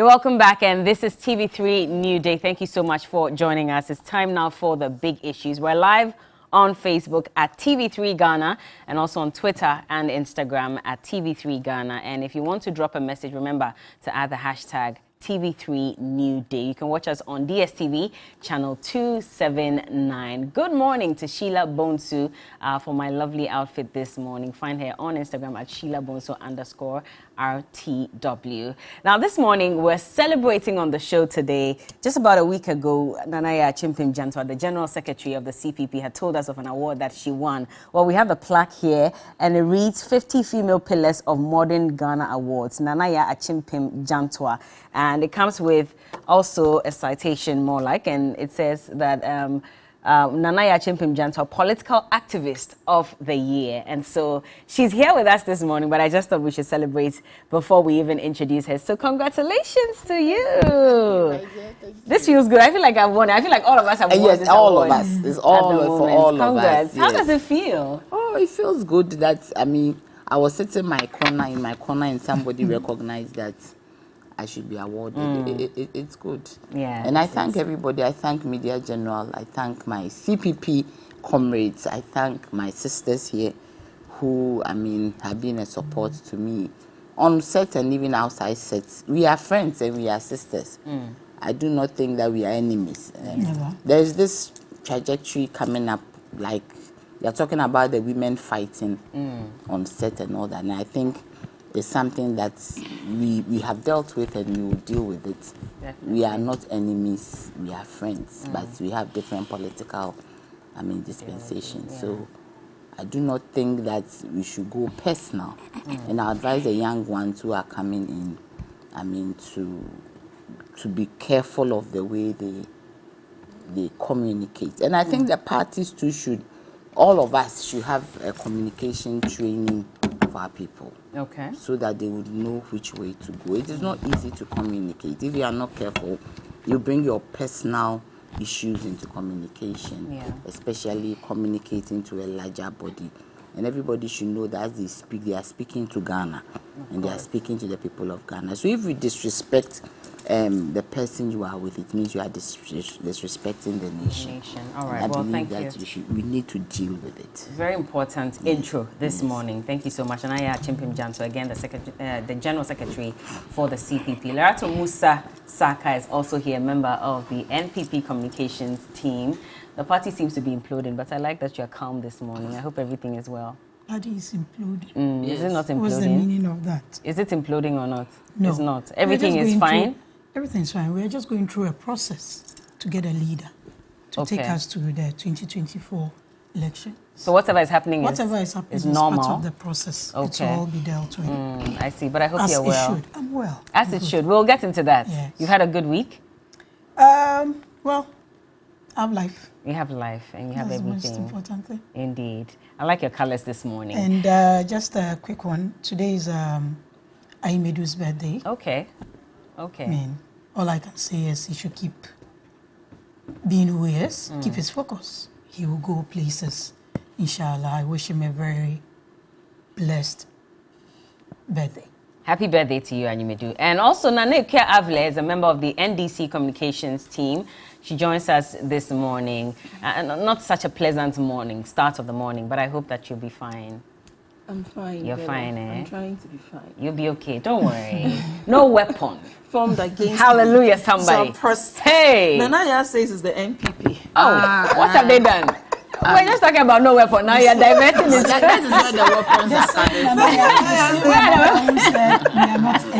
You're welcome back, and this is TV3 New Day. Thank you so much for joining us. It's time now for the big issues. We're live on Facebook at TV3 Ghana and also on Twitter and Instagram at TV3 Ghana. And if you want to drop a message, remember to add the hashtag TV3 New Day. You can watch us on DSTV channel 279. Good morning to Sheila Bonsu for my lovely outfit this morning. Find her on Instagram at Sheila Bonsu _RTW. Now this morning we're celebrating on the show today. Just about a week ago, Nanaya Chimpim Jantwa, the General Secretary of the CPP, had told us of an award that she won. Well, we have the plaque here and it reads 50 Female Pillars of Modern Ghana Awards, Nanaya Chimpim Jantwa. And it comes with also a citation more like, and it says that Nanaya Chimpim Jantwa, Political Activist of the Year. And so she's here with us this morning, but I just thought we should celebrate before we even introduce her. So congratulations to you. Thank you. This feels good. I feel like I've won. I feel like all of us have won. Yes, this all award of us. It's all for all Congrats. of us. Yes. How does it feel? Oh, it feels good that, I mean, I was sitting in my corner and somebody recognized that I should be awarded. It's good. Yeah. And I thank everybody. I thank Media General. I thank my CPP comrades. I thank my sisters here who, I mean, have been a support to me on set and even outside sets. We are friends and we are sisters. I do not think that we are enemies. There's this trajectory coming up, like you're talking about the women fighting on set and all that. And I think it's something that we have dealt with and we will deal with it. Definitely. We are not enemies, we are friends, but we have different political, I mean, dispensations. Yeah. So I do not think that we should go personal. And I advise the young ones who are coming in, I mean, to be careful of the way they communicate. And I think the parties too should, all of us should have a communication training for our people. Okay. So that they would know which way to go. It is not easy to communicate. If you are not careful, you bring your personal issues into communication, especially communicating to a larger body. And everybody should know that as they speak, they are speaking to Ghana, and they are speaking to the people of Ghana. So if you disrespect the person you are with, it means you are disrespecting the nation. All right. Well, thank you. We need to deal with it. Very important intro this morning. Thank you so much. And I am Chimpim Jantwa, again, the General Secretary for the CPP. Lerato Musa Saka is also here, member of the NPP Communications team. The party seems to be imploding, but I like that you are calm this morning. I hope everything is well. Party is imploding. Yes. Is it not imploding? What's the meaning of that? Is it imploding or not? No. It's not. Everything is fine? Everything's fine. We're just going through a process to get a leader to take us to the 2024 election. So whatever is happening is normal. Part of the process. Okay. It will all be dealt with. I see, but I hope you're well. As it should. I'm well. As it should. We'll get into that. Yes. You've had a good week? Well, I have life. You have life and you have everything. That's the most important thing. Indeed. I like your colors this morning. And just a quick one. Today is Aimedu's birthday. Okay. I mean, all I can say is he should keep being who he is, keep his focus. He will go places, inshallah. I wish him a very blessed birthday. Happy birthday to you, Aimedu. And also, Naneke Avle is a member of the NDC Communications team. She joins us this morning. Not such a pleasant morning, start of the morning, but I hope that you'll be fine. I'm fine. You're fine, eh? I'm trying to be fine. You'll be okay. Don't worry. No weapon formed against Hallelujah, somebody. Hey! Nanaya says it's the NPP. Oh, what have they done? We're just talking about no weapon. Now you're diverting it. That is where the weapons are coming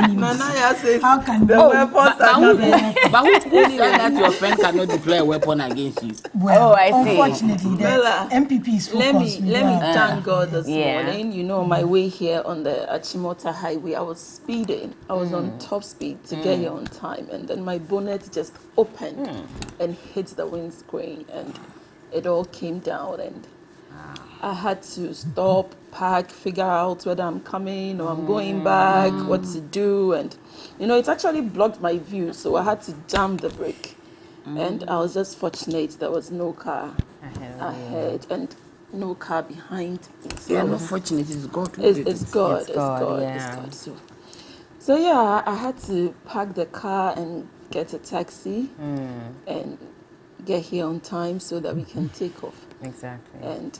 from. Nanaya says how can the weapons are coming. But who said that your friend cannot deploy a weapon against you? Well, I see. Unfortunately, the MPP is focused. Let me thank God this morning. You know, my way here on the Achimota Highway, I was speeding. I was on top speed to get here on time. And then my bonnet just opened and hit the windscreen. And it all came down, and I had to stop, park, figure out whether I'm coming or I'm going back, what to do. And, you know, it actually blocked my view, so I had to jam the brake. And I was just fortunate there was no car ahead and no car behind me. So yeah, not fortunate, it's God. It's God. Yeah. So So yeah, I had to park the car and get a taxi and get here on time so that we can take off. Exactly. And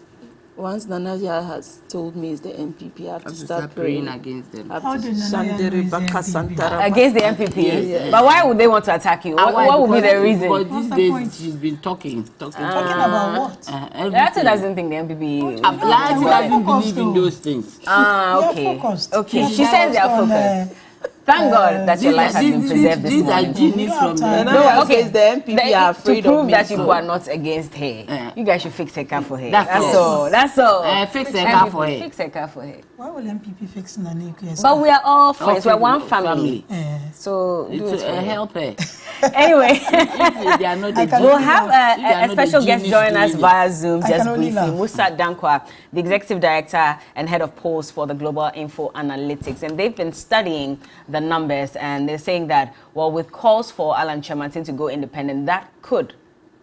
once Nanaya has told me it's the NPP, I have to start praying praying against them. How did Nanaya know it's the NPP? Against the MPP. Yes. But why would they want to attack you? What would be the reason? Because What's these the days point? she's been talking. Talking about what? Lato doesn't think the MPP. Lato We are doesn't believe focused, in though. those things. We are Okay. focused. Okay. We She says they are on, focused. Thank God that your life has been preserved this These are morning. genies from No, the... No, okay. the NPP are afraid to prove of me. that you so- are not against her, you guys should fix her car for her. That's all. That's all. Fix her car for her. Fix her car for her. Why will MPP fix Naniku? But we are all friends. Okay, We're one family. Eh, So do it It's for her. help her. Anyway, If they are not the can we'll only have If they are a not special the guest genius join us doing it. via Zoom I just can only briefly. laugh. Musa Dankwa, the executive director and head of polls for the Global Info Analytics. And they've been studying the numbers and they're saying that, well, with calls for Alan Kyerematen to go independent, that could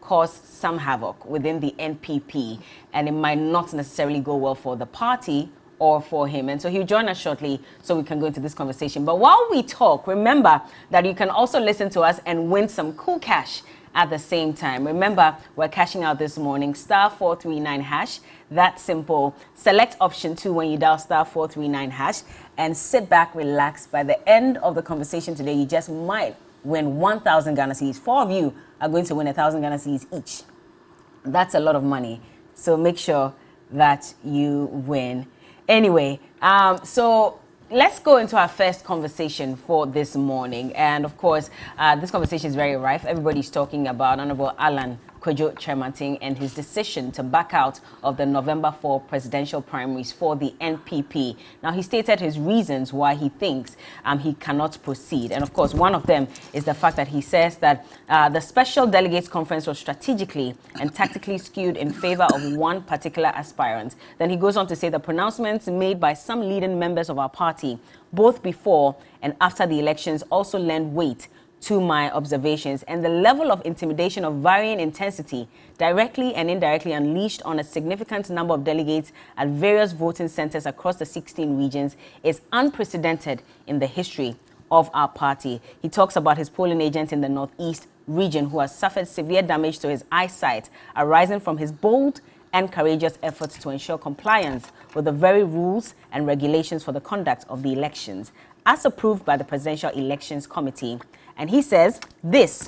cause some havoc within the NPP and it might not necessarily go well for the party or for him. And so he'll join us shortly so we can go into this conversation. But while we talk, remember that you can also listen to us and win some cool cash at the same time. Remember, we're cashing out this morning, *439#. That's simple. Select option 2 when you dial *439# and sit back, relax. By the end of the conversation today, you just might win 1,000 Ghana cedis. 4 of you are going to win 1,000 Ghana cedis each. That's a lot of money. So make sure that you win. Anyway, so let's go into our first conversation for this morning. And of course, this conversation is very rife. Everybody's talking about Honorable Alan Kyerematen and his decision to back out of the November 4 presidential primaries for the NPP. Now, he stated his reasons why he thinks he cannot proceed. And of course, one of them is the fact that he says that the Special Delegates Conference was strategically and tactically skewed in favor of one particular aspirant. Then he goes on to say the pronouncements made by some leading members of our party, both before and after the elections, also lend weight to my observations, and the level of intimidation of varying intensity directly and indirectly unleashed on a significant number of delegates at various voting centers across the 16 regions is unprecedented in the history of our party. He talks about his polling agent in the Northeast region who has suffered severe damage to his eyesight arising from his bold and courageous efforts to ensure compliance with the very rules and regulations for the conduct of the elections as approved by the Presidential Elections Committee. And he says this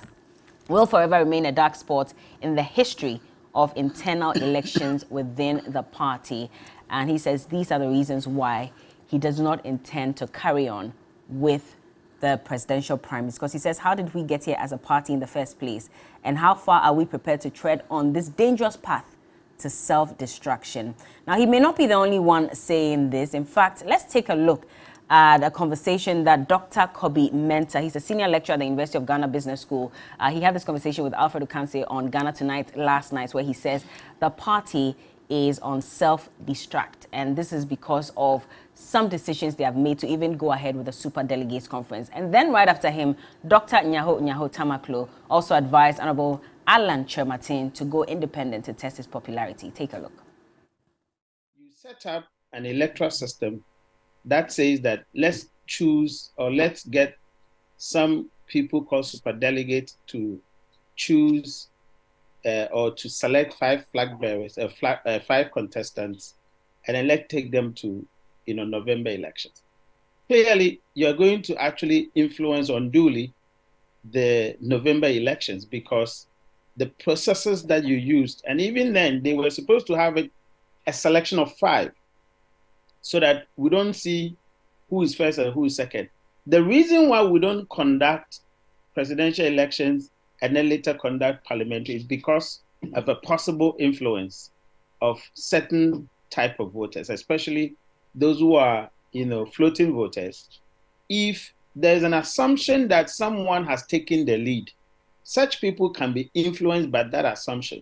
will forever remain a dark spot in the history of internal elections within the party. And he says these are the reasons why he does not intend to carry on with the presidential primaries. Because he says, how did we get here as a party in the first place? And how far are we prepared to tread on this dangerous path to self-destruction? Now, he may not be the only one saying this. In fact, let's take a look at a conversation that Dr. Kobe Mensah, he's a senior lecturer at the University of Ghana Business School. He had this conversation with Alfred Okanse on Ghana Tonight last night, where he says the party is on self-destruct. And this is because of some decisions they have made to even go ahead with the Super Delegates Conference. And then right after him, Dr. Nyaho Tamaklo also advised Honorable Alan Kyerematen to go independent to test his popularity. Take a look. You set up an electoral system that says that let's choose or let's get some people called super delegates to choose or to select 5 flag bearers, 5 contestants, and then let's take them to November elections. Clearly, you're going to actually influence unduly the November elections because the processes that you used, and even then they were supposed to have a selection of 5. So that we don't see who is first and who is second. The reason why we don't conduct presidential elections and then later conduct parliamentary is because of a possible influence of certain type of voters, especially those who are, floating voters. If there's an assumption that someone has taken the lead, such people can be influenced by that assumption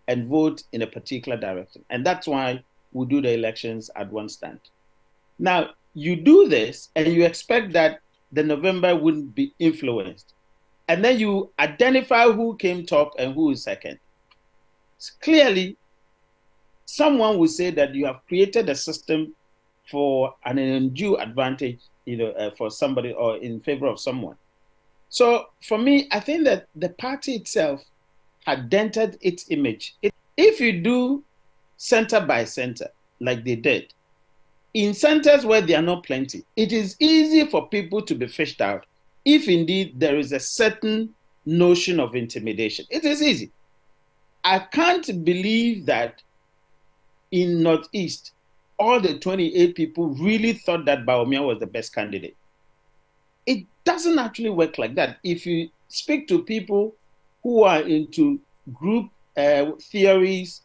and vote in a particular direction. And that's why we do the elections at one stand. Now, you do this and you expect that the November wouldn't be influenced. And then you identify who came top and who is second. Clearly, someone will say that you have created a system for an undue advantage for somebody or in favor of someone. So for me, I think that the party itself had dented its image. If you do center by center, like they did, in centers where there are not plenty, it is easy for people to be fished out if indeed there is a certain notion of intimidation. It is easy. I can't believe that in Northeast, all the 28 people really thought that Bawumia was the best candidate. It doesn't actually work like that. If you speak to people who are into group theories,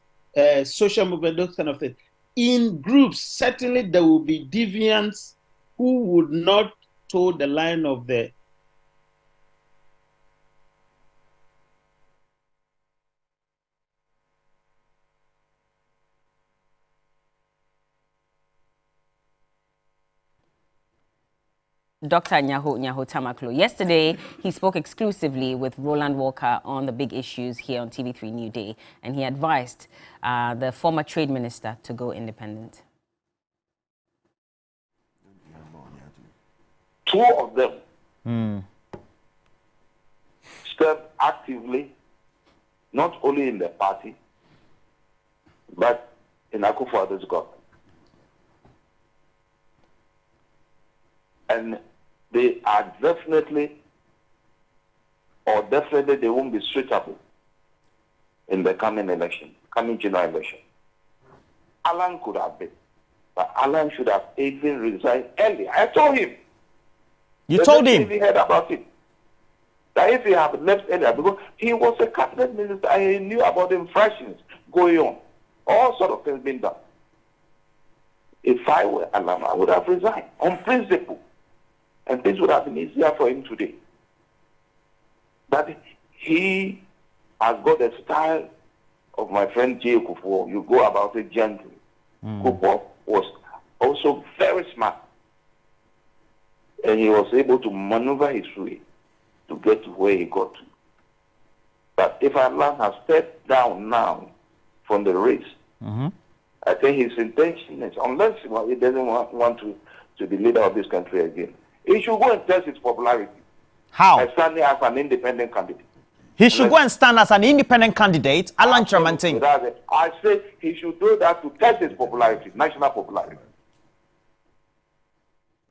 social movement, those kind of things, in groups, certainly there will be deviants who would not toe the line of the Dr. Nyaho Tamaklo. Yesterday, he spoke exclusively with Roland Walker on the big issues here on TV3 New Day, and he advised the former trade minister to go independent. Two of them stepped actively, not only in the party, but in Akufo-Addo's government. And they are definitely they won't be suitable in the coming general election. Alan could have been, but Alan should have even resigned early. I told him. You told him? He heard about it. That if he had left earlier, because he was a cabinet minister and he knew about the infractions going on, all sort of things being done. If I were Alan, I would have resigned on principle. And things would have been easier for him today. But he has got the style of my friend J. Kufuor. You go about it gently. Kufuor was also very smart. And he was able to maneuver his way to get to where he got to. But if Alan has stepped down now from the race, I think his intention is, unless he doesn't want to be leader of this country again, he should go and test his popularity. How? By standing as an independent candidate. He should go and stand as an independent candidate, Alan Kyerematen. I say he should do that to test his popularity, national popularity.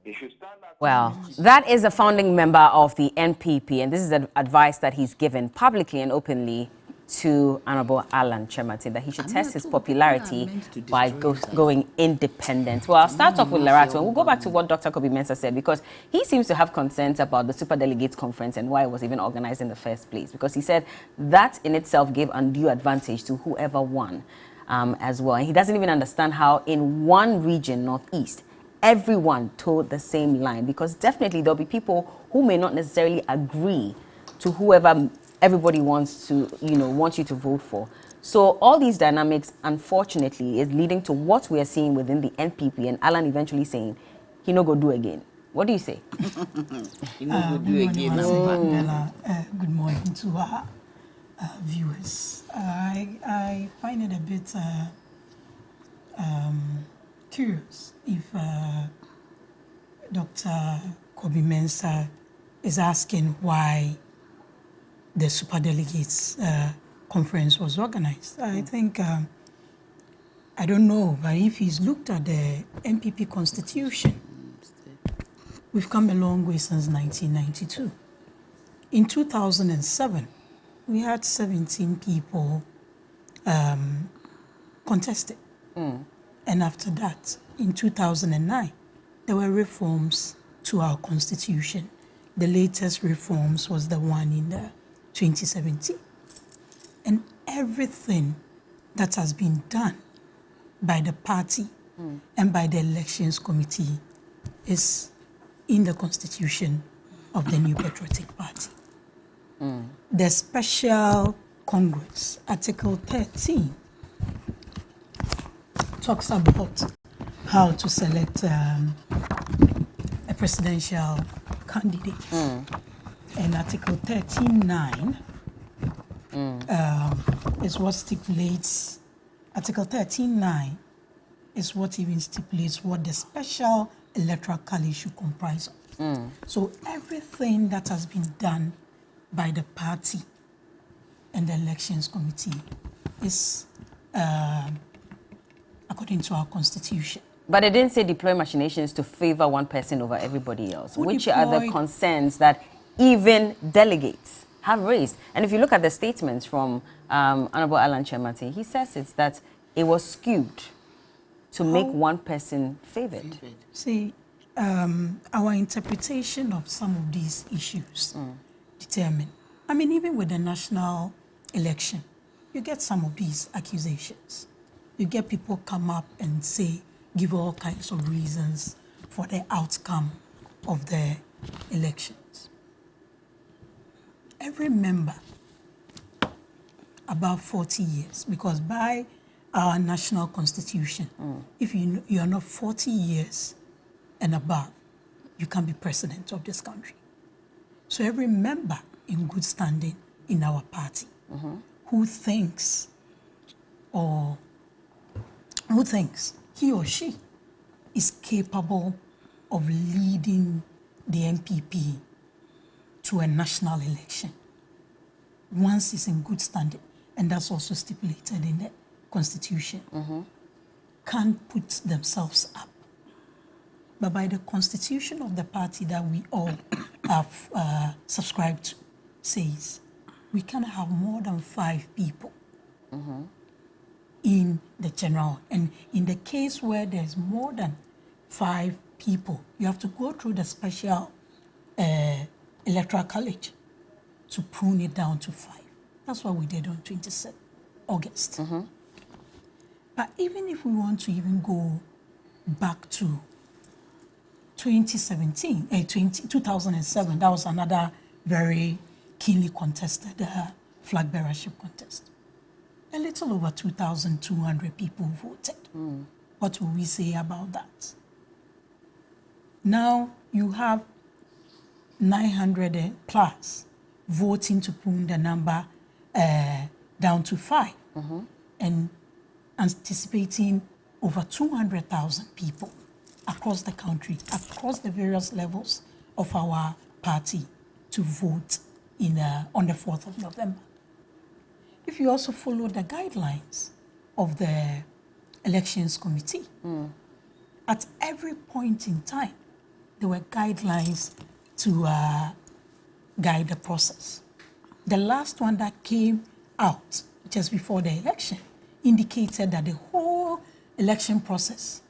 He should stand as Well, that is a founding member of the NPP, and this is an advice that he's given publicly and openly to Honorable Alan Kyerematen, that he should test his popularity by going independent. Well, I'll start off with Lerato, and we'll go back to what Dr. Kobe Mensah said, because he seems to have concerns about the Superdelegates Conference and why it was even organized in the first place, because he said that in itself gave undue advantage to whoever won as well. And he doesn't even understand how in one region, Northeast, everyone told the same line, because definitely there'll be people who may not necessarily agree to whoever everybody wants to, want you to vote for. So all these dynamics, unfortunately, is leading to what we are seeing within the NPP, and Alan eventually saying, he no go do again. What do you say? He no go do again. Good morning to our viewers. I find it a bit curious if Dr. Kobe Mensah is asking why the Superdelegates Conference was organized. I think, I don't know, but if he's looked at the NPP constitution, we've come a long way since 1992. In 2007, we had 17 people contested. And after that, in 2009, there were reforms to our constitution. The latest reforms was the one in the 2017. And everything that has been done by the party and by the elections committee is in the constitution of the New Patriotic Party. The Special Congress, Article 13, talks about how to select a presidential candidate. And Article 13.9 is what stipulates, Article 13.9 is what even stipulates what the Special electoral college should comprise of. So everything that has been done by the party and the elections committee is according to our constitution. But it didn't say deploy machinations to favor one person over everybody else. Which are the deployed? concerns that even delegates have raised? And if you look at the statements from Honorable Alan Kyerematen, he says it's that it was skewed to make one person favored. See, our interpretation of some of these issues determine. I mean, even with the national election, you get some of these accusations. You get people come up and say, give all kinds of reasons for the outcome of the elections. Every member above 40 years, because by our national constitution, if you are not 40 years and above, you can't be president of this country. So every member in good standing in our party who thinks he or she is capable of leading the MPP to a national election, once it's in good standing, and that's also stipulated in the constitution, can put themselves up. But by the constitution of the party that we all have subscribed to, says we can have more than 5 people in the general. And in the case where there's more than 5 people, you have to go through the special electoral college to prune it down to 5. That's what we did on 27th August. But even if we want to even go back to 2007, that was another very keenly contested flag bearership contest. A little over 2,200 people voted. What will we say about that? Now you have 900 plus voting to prune the number down to 5, and anticipating over 200,000 people across the country, across the various levels of our party to vote on the 4th of November. If you also follow the guidelines of the elections committee, at every point in time, there were guidelines to guide the process. The last one that came out just before the election indicated that the whole election process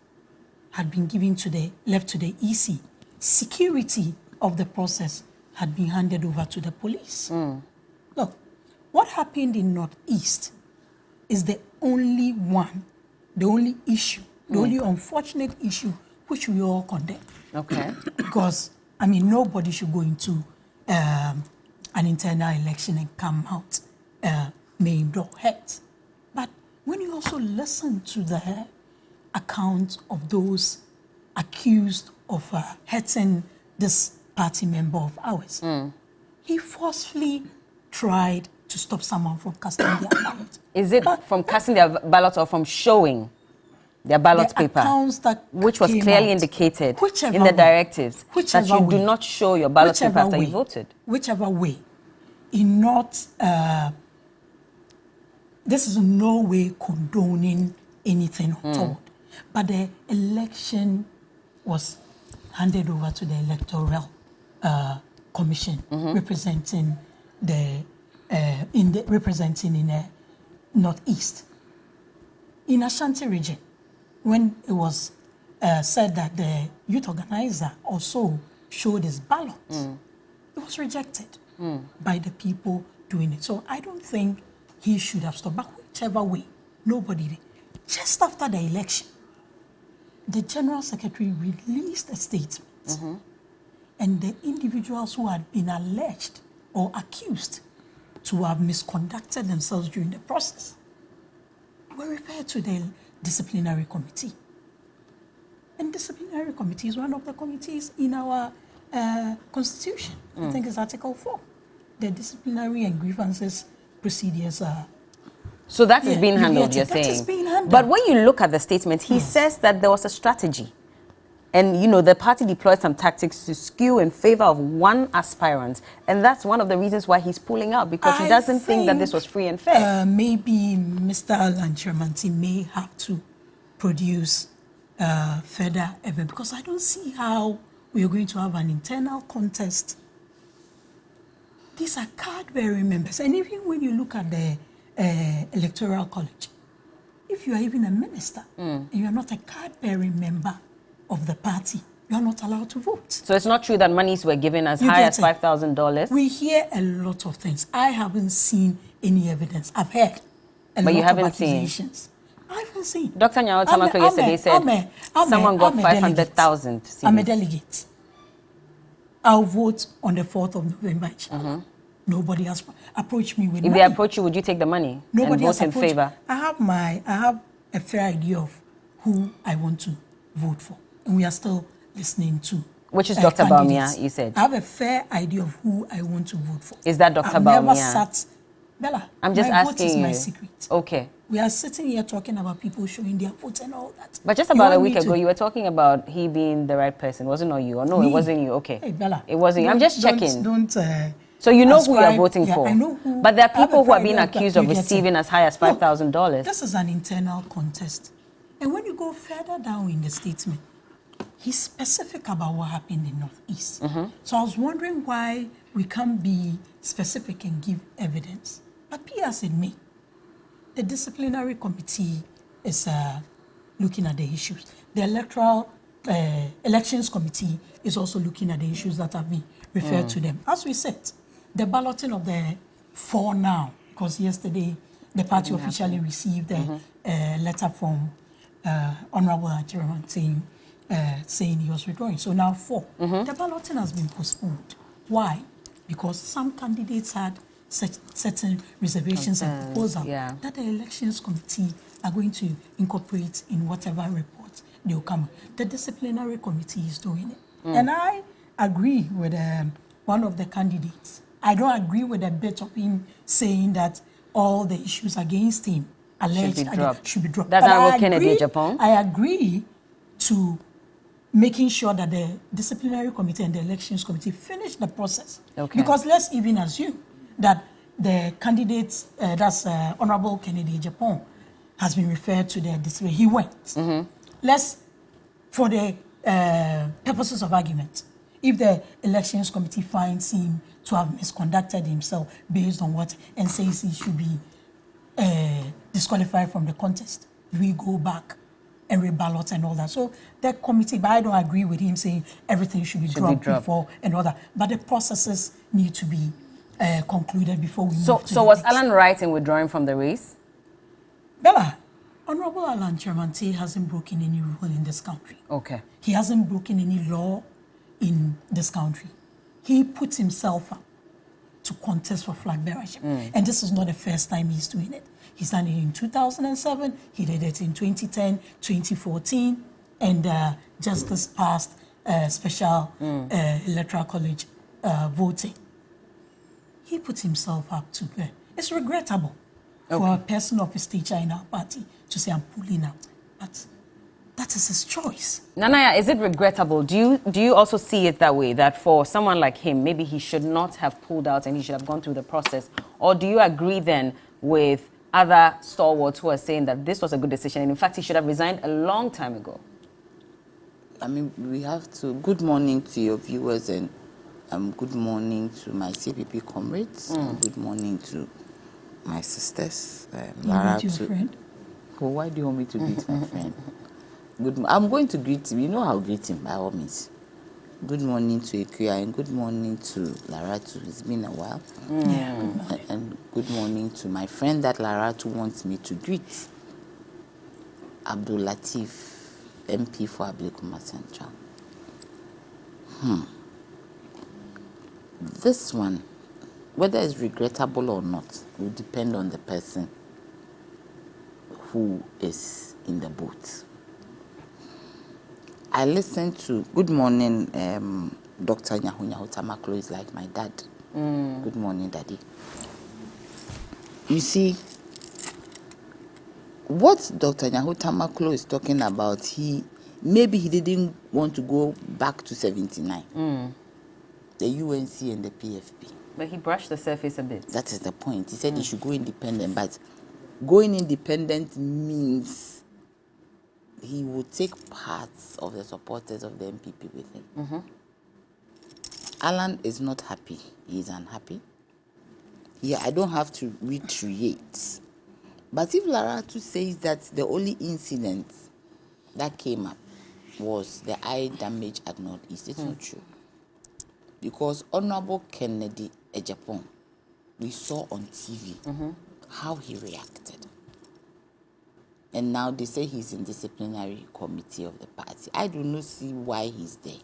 had been left to the EC. Security of the process had been handed over to the police. Look, what happened in Northeast is the only issue, the only unfortunate issue which we all condemn. Okay. Because, I mean, nobody should go into an internal election and come out maimed or hurt. But when you also listen to the account of those accused of hurting this party member of ours, he forcefully tried to stop someone from casting their ballot. Is it from casting their ballot or from showing their ballot paper, which was clearly indicated in the directives that you do not show your ballot paper after you voted? Whichever way, this is in no way condoning anything at all. But the election was handed over to the Electoral Commission, representing in the Northeast. In Ashanti region, when it was said that the youth organizer also showed his ballot, it was rejected by the people doing it. So I don't think he should have stopped. But whichever way, nobody did. Just after the election, the General Secretary released a statement, and the individuals who had been alleged or accused to have misconducted themselves during the process were referred to the disciplinary committee. And disciplinary committee is one of the committees in our constitution. I think it's Article 4. The disciplinary and grievances procedures are... So that is being handled, you're saying? That is being handled. But when you look at the statement, he says that there was a strategy And, you know, the party deployed some tactics to skew in favor of one aspirant. And that's one of the reasons why he's pulling out, because he doesn't think that this was free and fair. Maybe Mr. Alan Chermanti may have to produce further evidence, because I don't see how we are going to have an internal contest. These are card-bearing members. And even when you look at the Electoral College, if you are even a minister and you are not a card-bearing member of the party, you are not allowed to vote. So it's not true that monies were given as high as $5,000? We hear a lot of things. I haven't seen any evidence. I've heard a But lot you haven't of accusations. I haven't seen. Dr. Nyawo Tamaklo yesterday said someone got 500,000. I'm a delegate. I'll vote on the 4th of November. Nobody has approached me with money. If they approach you, would you take the money and vote in favor? I have a fair idea of who I want to vote for. And we are still listening to. Which is Dr. Bawumia, you said? I have a fair idea of who I want to vote for. Is that Dr. Bawumia? Never sat. Bella, I'm just asking vote is you. my secret. Okay. We are sitting here talking about people showing their votes and all that. But just about a week ago, you were talking about he being the right person. Was it not you? Or no, Me? It wasn't you. Okay. Hey, Bella. It wasn't you. I'm just checking. Don't so you know who you're voting yeah, for. I know who. But there are people who are being idea of that accused of you get receiving it. as high as $5,000. This is an internal contest. And when you go further down in the statement, he's specific about what happened in Northeast. So I was wondering why we can't be specific and give evidence. But be as it may, the disciplinary committee is looking at the issues. The elections committee is also looking at the issues that have been referred to them. As we said, the balloting of the 4 now, because yesterday the party officially received a letter from Honorable Chairman saying he was withdrawing. So now 4. The balloting has been postponed. Why? Because some candidates had certain reservations and proposals that the elections committee are going to incorporate in whatever report they will come with. The disciplinary committee is doing it. And I agree with one of the candidates. I don't agree with a bit of him saying that all the issues against him alleged should be dropped. That's Honorable Kennedy Japan. I agree to making sure that the disciplinary committee and the elections committee finish the process. Okay. Because let's even assume that the candidates, that's Honorable Kennedy Japan, has been referred to the disciplinary. He went. Let's, for the purposes of argument, if the elections committee finds him to have misconducted himself based on what, and says he should be disqualified from the contest, we go back and reballot and all that. So the committee, but I don't agree with him saying everything should be dropped before and all that. But the processes need to be concluded before we move to So was Alan right in withdrawing from the race? Bella, Honorable Alan Chermanti hasn't broken any rule in this country. Okay. He hasn't broken any law in this country. He put himself up to contest for flag bearership. And this is not the first time he's doing it. He's done it in 2007, he did it in 2010, 2014, and just this past special electoral college voting. He put himself up to there. It's regrettable for a person of his stature in our party to say, I'm pulling out. But that is his choice. Nanaya, is it regrettable? Do you also see it that way, that for someone like him, maybe he should not have pulled out and he should have gone through the process? Or do you agree then with other stalwarts who are saying that this was a good decision and in fact he should have resigned a long time ago? I mean, we have to... Good morning to your viewers and good morning to my CPP comrades. Good morning to my sisters. Lara, your friend? Oh, why do you want me to greet my friend? I'm going to greet him. You know I'll greet him by all means. Good morning to Ikuya and good morning to Laratu. It's been a while. And good morning to my friend that Laratu wants me to greet. Abdul Latif, MP for Ablekuma Central. This one, whether it's regrettable or not, will depend on the person who is in the boat. I listened to, good morning, Dr. Nyawo Tamaklo is like my dad. Good morning, Daddy. You see, what Dr. Nyawo Tamaklo is talking about, maybe he didn't want to go back to 79. The UNC and the PFP. But he brushed the surface a bit. That is the point. He said he should go independent, but going independent means he would take parts of the supporters of the MPP with him. Alan is not happy. He is unhappy. Yeah, I don't have to reiterate. But if Laratu says that the only incident that came up was the eye damage at Northeast, it's not true. Because Honorable Kennedy Ejapong, we saw on TV how he reacted. And now they say he's in disciplinary committee of the party. I do not see why he's there.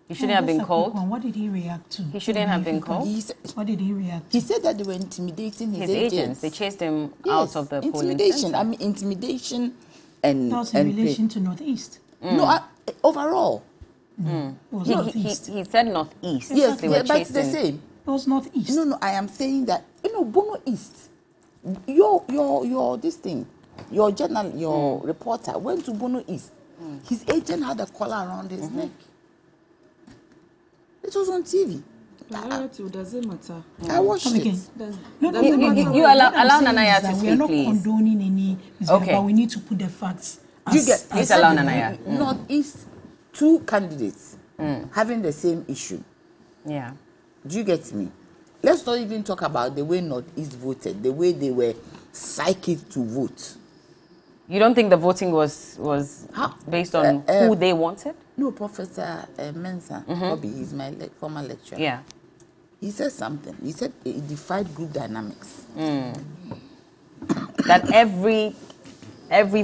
He shouldn't have been called. What did he react to? He shouldn't have been called. What did he react to? He said that they were intimidating his agents. They chased him out of the polling intimidation. center. I mean, intimidation and... That was in relation to Northeast. No, overall. It was He Northeast. said Northeast. Yes, They were but it's the chasing. same. It was Northeast. No, I am saying that, Bono East, your this thing, your journal, your reporter went to Bono East. His agent had a collar around his neck. It was on TV. Does it matter? I watched it. You allow Nanaya to We are speak, not please. condoning any, Okay. but we need to put the facts. You get Please allow Nanaya. Northeast, two candidates having the same issue. Yeah. Do you get me? Let's not even talk about the way Northeast voted, the way they were psychic to vote. You don't think the voting was How? based on who they wanted? No, Professor Mensah, Bobby, he's my former lecturer. Yeah. He said something. He said it defied group dynamics. That every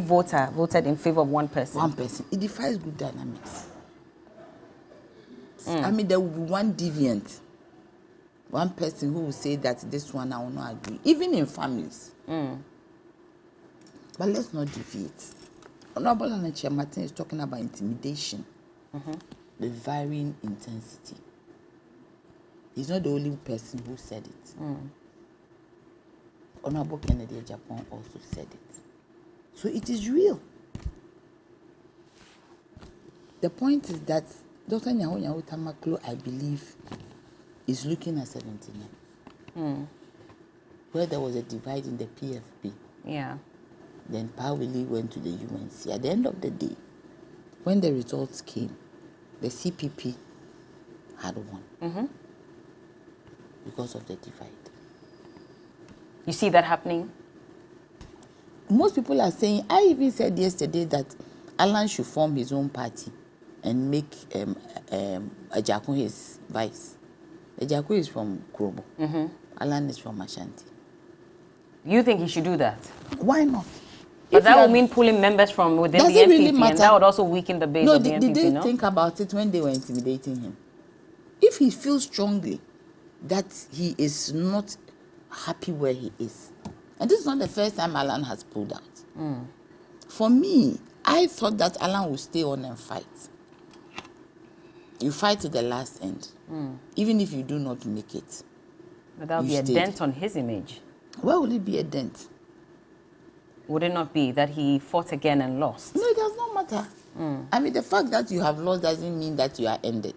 voter voted in favor of one person. One person. It defies group dynamics. I mean, there will be one deviant. One person who will say that this one I will not agree. Even in families. But let's not deviate. Honorable Anachair Martin is talking about intimidation. The varying intensity. He's not the only person who said it. Honorable Kennedy Ejapong also said it. So it is real. The point is that Dr. Nyaho Tamaklo, I believe, is looking at 79. Where there was a divide in the PFP. Yeah. Then Pawili went to the UNC. At the end of the day, when the results came, the CPP had won. Because of the divide. You see that happening? Most people are saying, I even said yesterday that Alan should form his own party and make Ajaku his vice. Ajaku is from Krobo. Alan is from Ashanti. You think he should do that? Why not? But If that you would are- mean pulling members from within Does the it NPP, really and matter? that would also weaken the base No, of the did NPP, they no? think about it when they were intimidating him? If he feels strongly that he is not happy where he is, and this is not the first time Alan has pulled out. For me, I thought that Alan would stay on and fight. You fight to the last end, even if you do not make it. But that would You be a stayed. dent on his image. Where will it be a dent? Would it not be that he fought again and lost? No, it does not matter. I mean, the fact that you have lost doesn't mean that you are ended.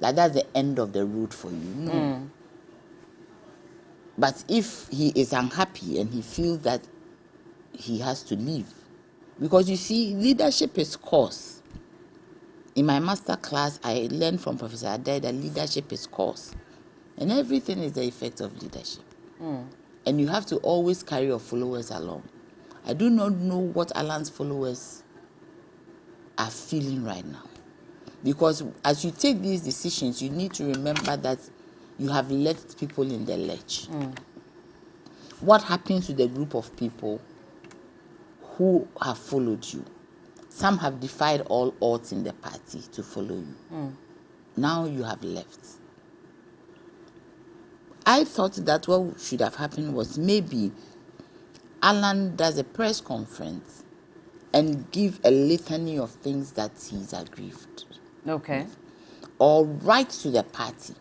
Like that's the end of the road for you. No. But if he is unhappy and he feels that he has to leave, because you see, leadership is course. In my master class, I learned from Professor Adai that leadership is course. And everything is the effect of leadership. And you have to always carry your followers along. I do not know what Alan's followers are feeling right now. Because as you take these decisions, you need to remember that you have left people in the lurch. What happens to the group of people who have followed you? Some have defied all odds in the party to follow you. Now you have left. I thought that what should have happened was maybe Alan does a press conference and give a litany of things that he's aggrieved. Okay. Or write to the party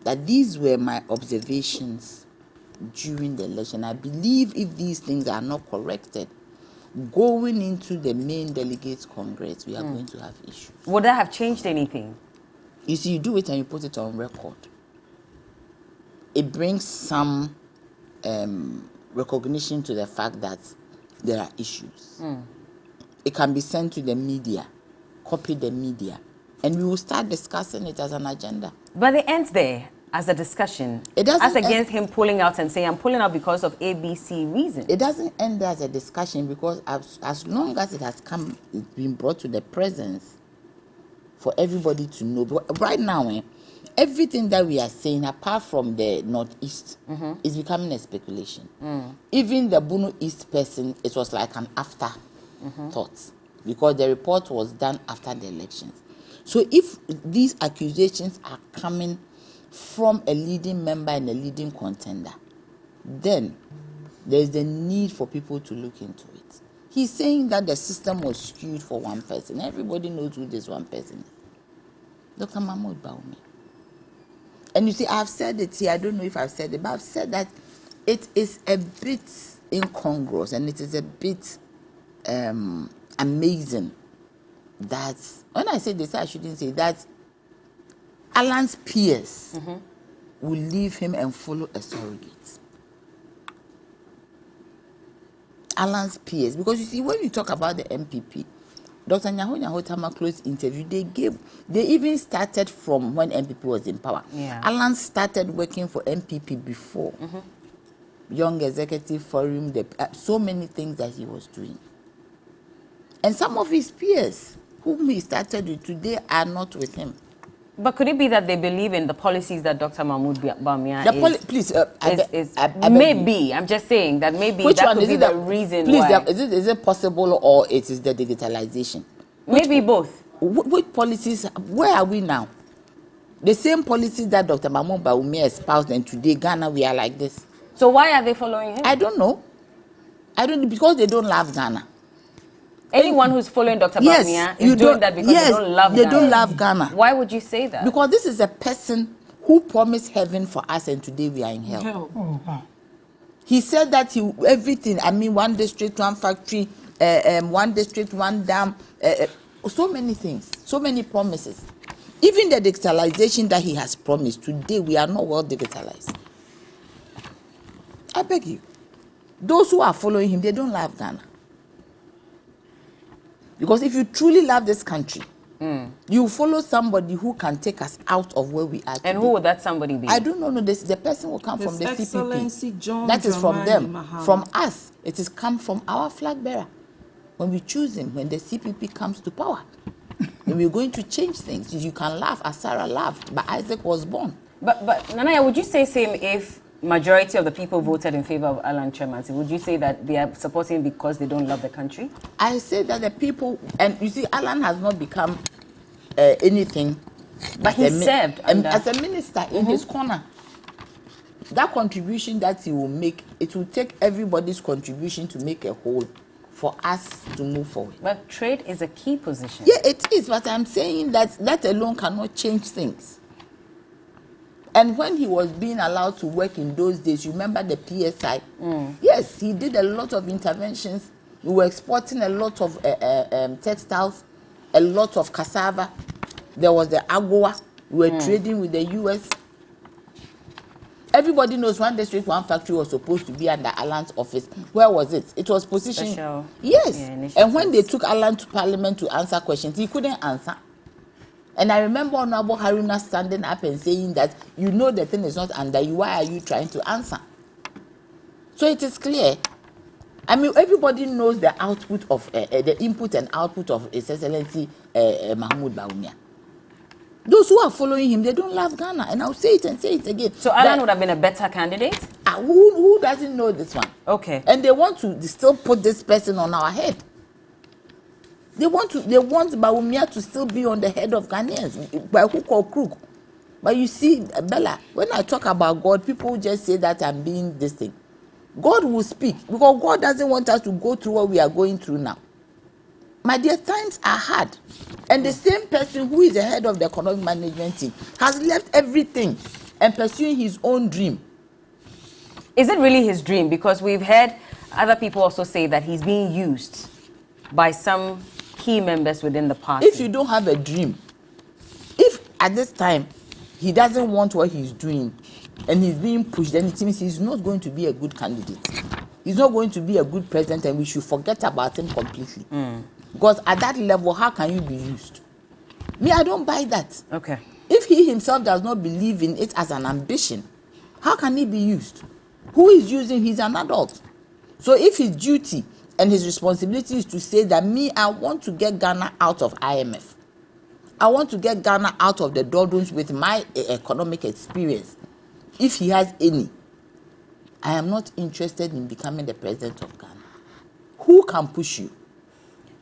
that these were my observations during the election. I believe if these things are not corrected, going into the main delegates congress, we are going to have issues. Would that have changed anything? You see, you do it and you put it on record. It brings some recognition to the fact that there are issues. It can be sent to the media, copy the media, and we will start discussing it as an agenda. But it ends there as a discussion. It doesn't as against him pulling out and saying, I'm pulling out because of ABC reasons. It doesn't end there as a discussion, because as long as it has come, it's been brought to the presence for everybody to know. But right now, everything that we are saying, apart from the Northeast, is becoming a speculation. Even the Bono East person, it was like an afterthought, because the report was done after the elections. So if these accusations are coming from a leading member and a leading contender, then there is the need for people to look into it. He's saying that the system was skewed for one person. Everybody knows who this one person is. Dr. Mahmoud Bawumia. And you see, I've said it here, I don't know if I've said it, but I've said that it is a bit incongruous and it is a bit amazing that, when I say this, I shouldn't say that Alan's peers will leave him and follow a surrogate. Alan's peers, because you see, when you talk about the MPP, Dr. Nyaho Tama close interview, they even started from when MPP was in power. Yeah. Alan started working for MPP before. Young Executive Forum, so many things that he was doing. And some of his peers, whom he started with today, are not with him. But could it be that they believe in the policies that Dr. Mahmoud Bawumia please, maybe, I'm just saying that maybe which that one could is be it the reason please, why. Is it possible, or it is the digitalization? Maybe both. Which policies, where are we now? The same policies that Dr. Mahmoud Bawumia espoused, and today Ghana, we are like this. So why are they following him? I don't know. Because they don't love Ghana. Anyone who's following Dr. Bawumia is doing that because they don't love Ghana. They don't love Ghana. Why would you say that? Because this is a person who promised heaven for us, and today we are in hell. Oh, wow. He said that everything, I mean, one district, one factory, one district, one dam, so many things, so many promises. Even the digitalization that he has promised, today we are not well digitalized. I beg you. Those who are following him, they don't love Ghana. Because if you truly love this country, you follow somebody who can take us out of where we are today. And who would that somebody be? I don't know. The person will come His from the Excellency CPP. John That is from Dramani them. Mahama. From us, it has come from our flag bearer. When we choose him, when the CPP comes to power, and we're going to change things. You can laugh as Sarah laughed, but Isaac was born. But Nanaya, would you say same if majority of the people voted in favor of Alan Kyerematen? Would you say that they are supporting him because they don't love the country? I say that the people, and you see, Alan has not become anything. But he served as a minister in his corner. That contribution that he will make, it will take everybody's contribution to make a whole for us to move forward. But trade is a key position. Yeah, it is, but I'm saying that alone cannot change things. And when he was being allowed to work in those days, you remember the PSI? Yes, he did a lot of interventions. We were exporting a lot of textiles, a lot of cassava. There was the AGOA. We were trading with the US. Everybody knows one district, one factory was supposed to be under Alan's office. Where was it? It was positioned. Special, yes. Yeah, and when they took Alan to Parliament to answer questions, he couldn't answer. And I remember Honorable Haruna standing up and saying that, you know the thing is not under you, why are you trying to answer? So it is clear. I mean, everybody knows the output of, the input and output of His Excellency Mahmoud Bawumia. Those who are following him, they don't love Ghana. And I'll say it and say it again. So Alan would have been a better candidate? Who doesn't know this one? Okay. And they want to still put this person on our head. They want Bawumia to still be on the head of Ghanaians by hook or crook. But you see, Bella, when I talk about God, people just say that I'm being this thing. God will speak because God doesn't want us to go through what we are going through now. My dear, times are hard. And the same person who is the head of the economic management team has left everything and pursuing his own dream. Is it really his dream? Because we've heard other people also say that he's being used by some key members within the party. If you don't have a dream, if at this time he doesn't want what he's doing and he's being pushed, then it means he's not going to be a good candidate. He's not going to be a good president, and we should forget about him completely. Because at that level, how can you be used? Me, I don't buy that. Okay. If he himself does not believe in it as an ambition, how can he be used? Who is using? He's an adult. So if his duty and his responsibility is to say that me, I want to get Ghana out of IMF. I want to get Ghana out of the doldrums with my economic experience. If he has any, I am not interested in becoming the president of Ghana. Who can push you?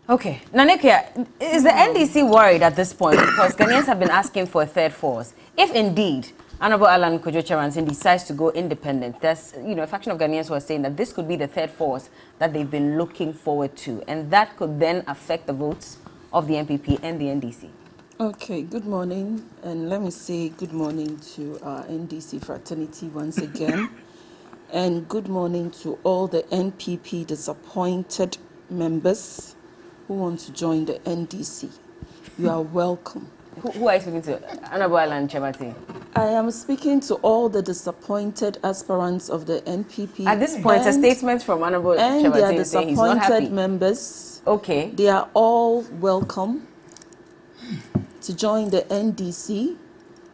Okay. Nanekia, is the NDC worried at this point? Because Ghanaians have been asking for a third force. If indeed Honorable Alan Kojo Kyerematen decides to go independent, there's a faction of Ghanaians who are saying that this could be the third force that they've been looking forward to, and that could then affect the votes of the NPP and the NDC. Okay, good morning, and let me say good morning to our NDC fraternity once again, and good morning to all the NPP disappointed members who want to join the NDC. You are welcome. Who are you speaking to? Honorable Alan Kyerematen. I am speaking to all the disappointed aspirants of the NPP. At this point, a statement from Honorable and their Kyerematen saying he's not happy. disappointed members. Okay. They are all welcome to join the NDC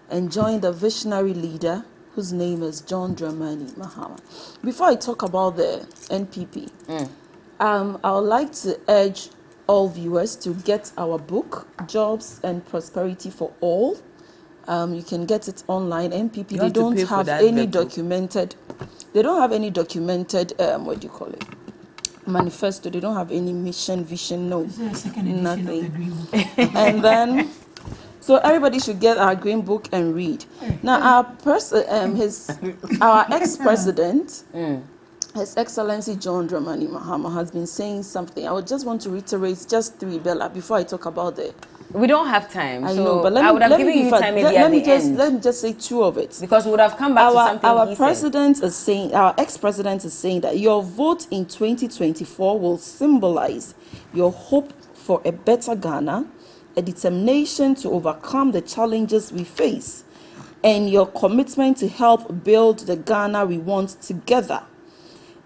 and join the visionary leader whose name is John Dramani Mahama. Before I talk about the NPP, I would like to urge all viewers to get our book, Jobs and Prosperity for All. You can get it online. NPP, they don't have any documented, what do you call it? Manifesto. They don't have any mission, vision, no, nothing. And then, so everybody should get our green book and read. Now, our ex-president, His Excellency John Dramani Mahama, has been saying something. I would just want to reiterate just three, Bella, before I talk about the... We don't have time. I so know, but I would have given you time maybe at the end. Let me just say two of it. Because we would have come back to something our president is saying, our ex-president is saying that your vote in 2024 will symbolize your hope for a better Ghana, a determination to overcome the challenges we face, and your commitment to help build the Ghana we want together.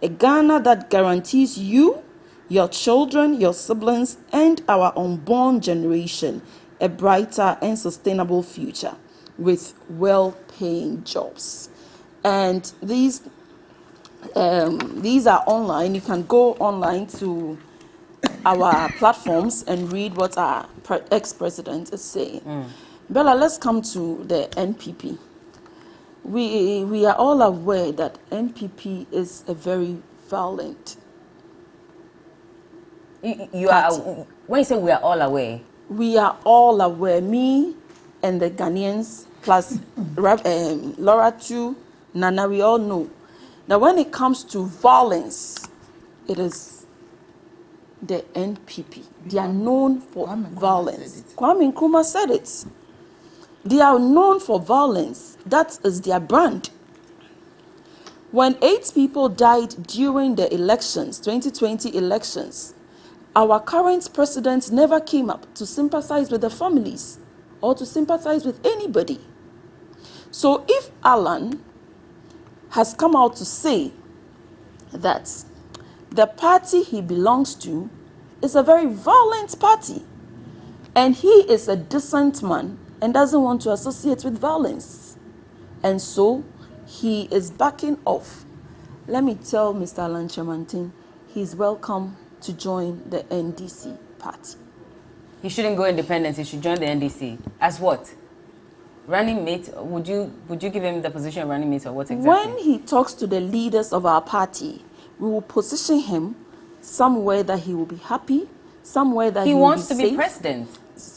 A Ghana that guarantees you, your children, your siblings, and our unborn generation a brighter and sustainable future with well-paying jobs. And these are online. You can go online to our platforms and read what our ex-president is saying. Bella, let's come to the NPP. We are all aware that NPP is a very violent party. When you say we are all aware? We are all aware, me and the Ghanaians, plus Laura too, Nana, we all know that when it comes to violence, it is the NPP. They are known for violence. Kwame Nkrumah said it. They are known for violence. That is their brand. When 8 people died during the elections, 2020 elections, our current president never came up to sympathize with the families or to sympathize with anybody. So if Alan has come out to say that the party he belongs to is a very violent party, and he is a decent man and doesn't want to associate with violence, and so he is backing off, let me tell Mr. Alan Kyerematen, he's welcome to join the NDC party. He shouldn't go independent. He should join the NDC. As what? Running mate? Would you give him the position of running mate, or what exactly? When he talks to the leaders of our party, we will position him somewhere that he will be happy, somewhere that he wants to be be president.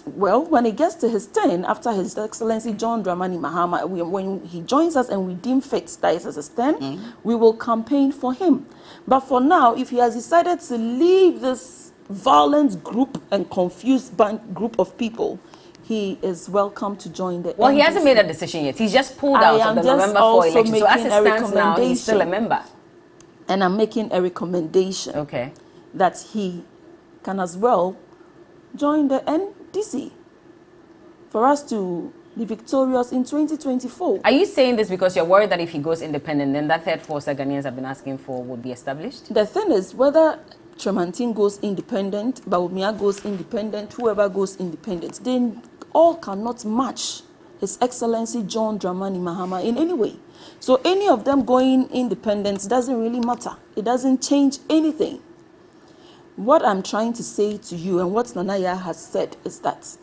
Well, when it gets to his turn, after His Excellency John Dramani Mahama, when he joins us and we deem fit that is his turn, we will campaign for him. But for now, if he has decided to leave this violent group and confused group of people, he is welcome to join the Well, NDC. He hasn't made a decision yet. He's just pulled out of the November 4 election. So as it stands now, he's still a member. and I'm making a recommendation that he can as well join the NDC for us to be victorious in 2024. Are you saying this because you're worried that if he goes independent, then that third force that Ghanaians have been asking for would be established? The thing is, whether Tremantin goes independent, Bawumia goes independent, whoever goes independent, they all cannot match His Excellency John Dramani Mahama in any way. So any of them going independent doesn't really matter. It doesn't change anything. What I'm trying to say to you and what Nanaya has said is that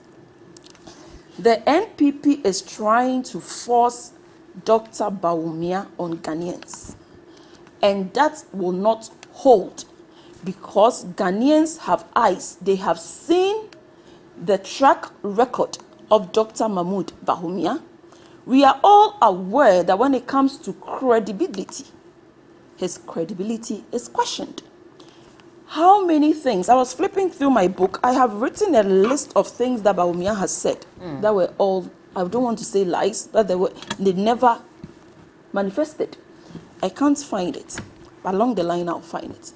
the NPP is trying to force Dr. Bawumia on Ghanaians. And that will not hold because Ghanaians have eyes. They have seen the track record of Dr. Mahmoud Bawumia. We are all aware that when it comes to credibility, his credibility is questioned. How many things? I was flipping through my book. I have written a list of things that Bawumia has said that were all, I don't want to say lies, but they never manifested. I can't find it. Along the line, I'll find it.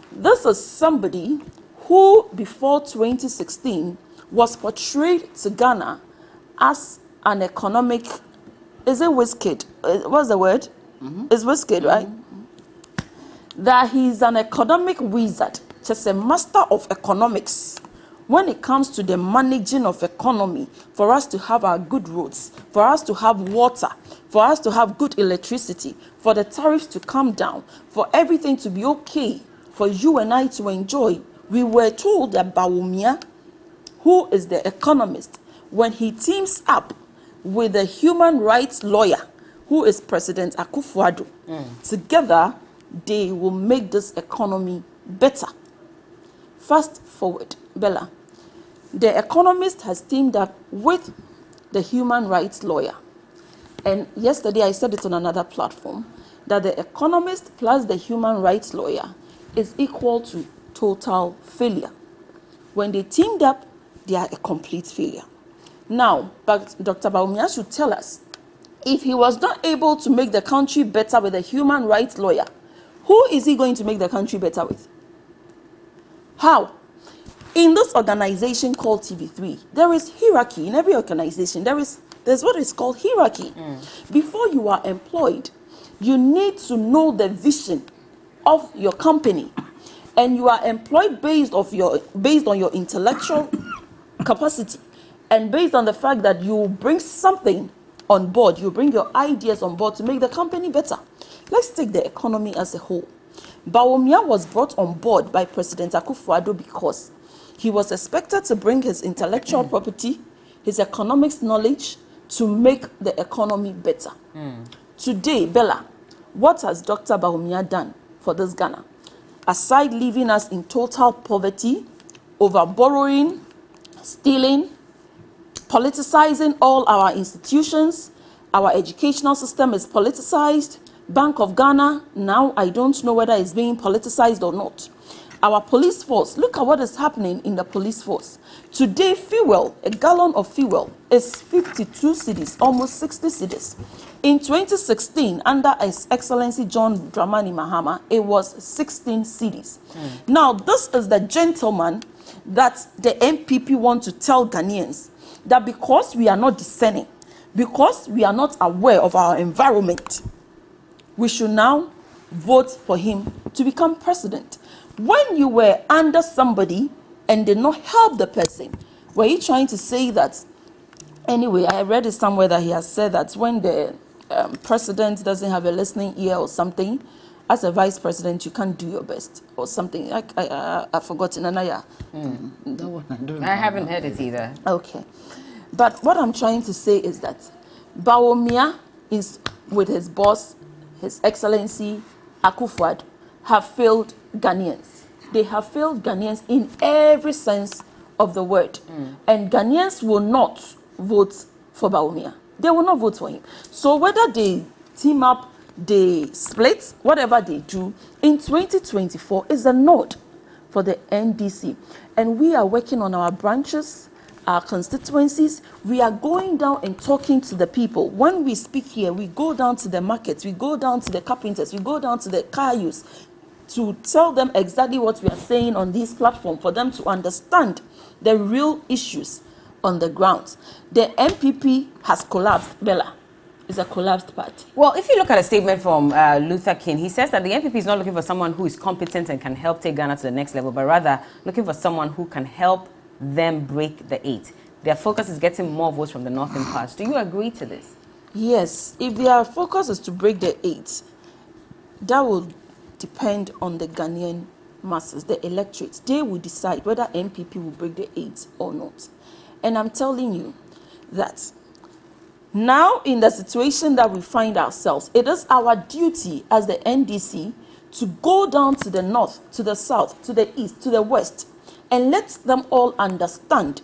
This is somebody who, before 2016, was portrayed to Ghana as an economic, is it Wizkid? What's the word? It's Wizkid, right? That he's an economic wizard, just a master of economics. When it comes to the managing of economy, for us to have our good roads, for us to have water, for us to have good electricity, for the tariffs to come down, for everything to be okay, for you and I to enjoy, we were told that Bawumia, who is the economist, when he teams up with the human rights lawyer, who is President Akufo-Addo, together, they will make this economy better. Fast forward, Bella. The economist has teamed up with the human rights lawyer. And yesterday I said it on another platform, that the economist plus the human rights lawyer is equal to total failure. When they teamed up, they are a complete failure. Now, but Dr. Bawumia should tell us, if he was not able to make the country better with a human rights lawyer, who is he going to make the country better with? How? In this organization called TV3, there is hierarchy. In every organization, there's what is called hierarchy. Before you are employed, you need to know the vision of your company. And you are employed based on your intellectual capacity and based on the fact that you bring something on board, you bring your ideas on board to make the company better. Let's take the economy as a whole. Bawumia was brought on board by President Akufo-Addo because he was expected to bring his intellectual property, his economics knowledge to make the economy better. Today, Bella, what has Dr. Bawumia done for this Ghana? Aside leaving us in total poverty, over borrowing, stealing, politicizing all our institutions, our educational system is politicized. Bank of Ghana, now I don't know whether it's being politicized or not. Our police force, look at what is happening in the police force. Today, fuel, a gallon of fuel is 52 cedis, almost 60 cedis. In 2016, under His Excellency John Dramani Mahama, it was 16 cedis. Now, this is the gentleman that the NPP want to tell Ghanaians that because we are not discerning, because we are not aware of our environment, we should now vote for him to become president. When you were under somebody and did not help the person, were you trying to say that? Anyway, I read it somewhere that he has said that when the president doesn't have a listening ear or something, as a vice president, you can't do your best or something. I've forgotten. Anaya. That one I don't I haven't heard it either. Okay. But what I'm trying to say is that Bawumia is with his boss, His Excellency Akufo-Addo, have failed Ghanaians. They have failed Ghanaians in every sense of the word. And Ghanaians will not vote for Bawumia. They will not vote for him. So whether they team up, they split, whatever they do, in 2024 is a nod for the NDC. And we are working on our branches, our constituencies. We are going down and talking to the people. When we speak here, we go down to the markets, we go down to the carpenters, we go down to the car use, to tell them exactly what we are saying on this platform for them to understand the real issues on the ground. The MPP has collapsed, Bella. It's a collapsed party. Well, if you look at a statement from Luther King, he says that the NPP is not looking for someone who is competent and can help take Ghana to the next level, but rather looking for someone who can help them break the 8. Their focus is getting more votes from the northern parts. Do you agree to this? Yes. If their focus is to break the 8, that will depend on the Ghanaian masses, the electorate. They will decide whether NPP will break the 8 or not. And I'm telling you that now, in the situation that we find ourselves, it is our duty as the NDC to go down to the north, to the south, to the east, to the west, and let them all understand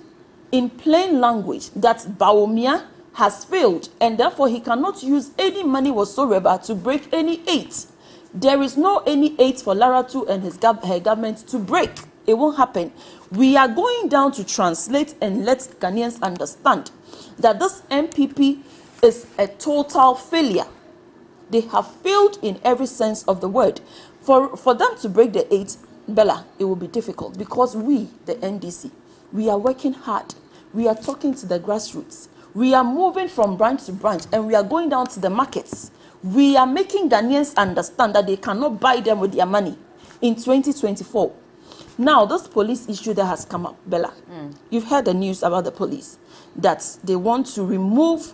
in plain language that Bawumia has failed, and therefore he cannot use any money whatsoever to break any 8. There is no any 8 for Laratu and her government to break. It won't happen. We are going down to translate and let Ghanaians understand that this MPP is a total failure. They have failed in every sense of the word. For them to break the 8, Bella, it will be difficult because we, the NDC, we are working hard. We are talking to the grassroots. We are moving from branch to branch and we are going down to the markets. We are making Ghanaians understand that they cannot buy them with their money in 2024. Now, this police issue that has come up, Bella, you've heard the news about the police, that they want to remove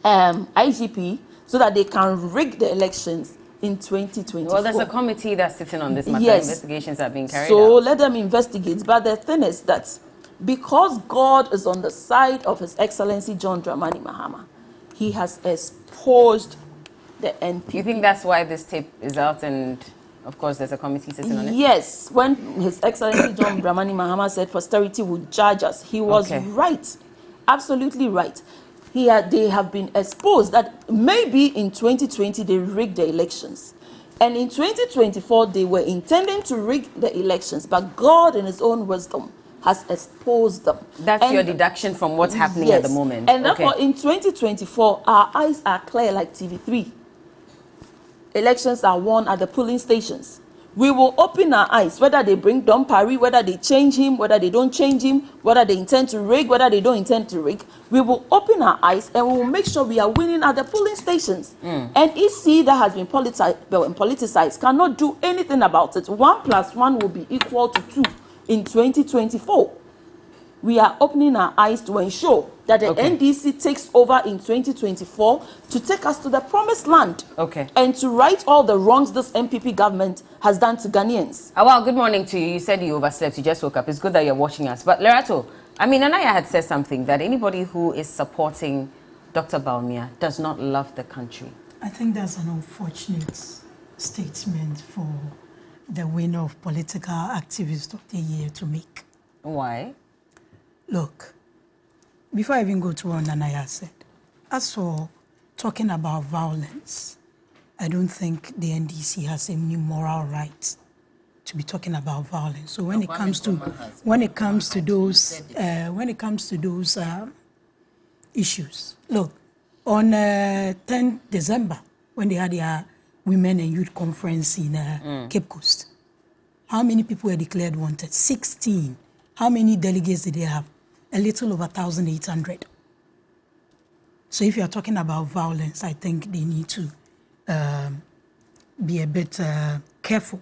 IGP so that they can rig the elections in 2024. Well, there's a committee that's sitting on this matter. Yes. Investigations are being carried out. So let them investigate. But the thing is that because God is on the side of His Excellency John Dramani Mahama, he has exposed the NPP. You think that's why this tape is out and, of course, there's a committee sitting on it? Yes. When His Excellency John Dramani Mahama said posterity would judge us, he was right. Absolutely right. They have been exposed that maybe in 2020 they rigged the elections. And in 2024 they were intending to rig the elections, but God in His own wisdom has exposed them. That's your deduction from what's happening at the moment. And therefore in 2024 our eyes are clear like TV3. Elections are won at the polling stations. We will open our eyes, whether they bring Don Parry, whether they change him, whether they don't change him, whether they intend to rig, whether they don't intend to rig. We will open our eyes and we will make sure we are winning at the polling stations. And EC that has been politicized cannot do anything about it. 1 + 1 will be equal to 2 in 2024. We are opening our eyes to ensure that the NDC takes over in 2024 to take us to the promised land and to right all the wrongs this MPP government has done to Ghanaians. Well, good morning to you. You said you overslept. You just woke up. It's good that you're watching us. But Lerato, I mean, Anaya had said something that anybody who is supporting Dr. Bawumia does not love the country. I think that's an unfortunate statement for the winner of Political Activist of the Year to make. Why? Look, before I even go to what Nanaya said, as for talking about violence, I don't think the NDC has any moral right to be talking about violence. So when it comes to those issues, look, on 10 December when they had their Women and Youth Conference in Cape Coast, how many people were declared wanted? 16. How many delegates did they have? A little over 1,800. So if you are talking about violence, I think they need to be a bit careful.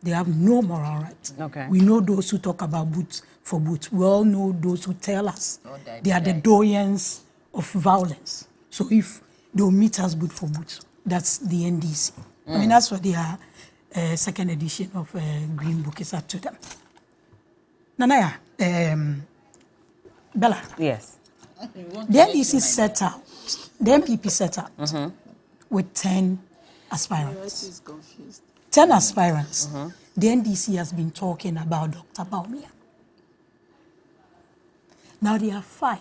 They have no moral right. We know those who talk about boots for boots. We all know those who tell us they are the doyens of violence. So if they'll meet us boot for boots, that's the NDC. I mean, that's what their second edition of Green Book is up to them. Nanaya, Bella. Yes. The NDC set out, the MPP set out with 10 aspirants. 10 aspirants. The NDC has been talking about Dr. Bawumia. Now there are 5,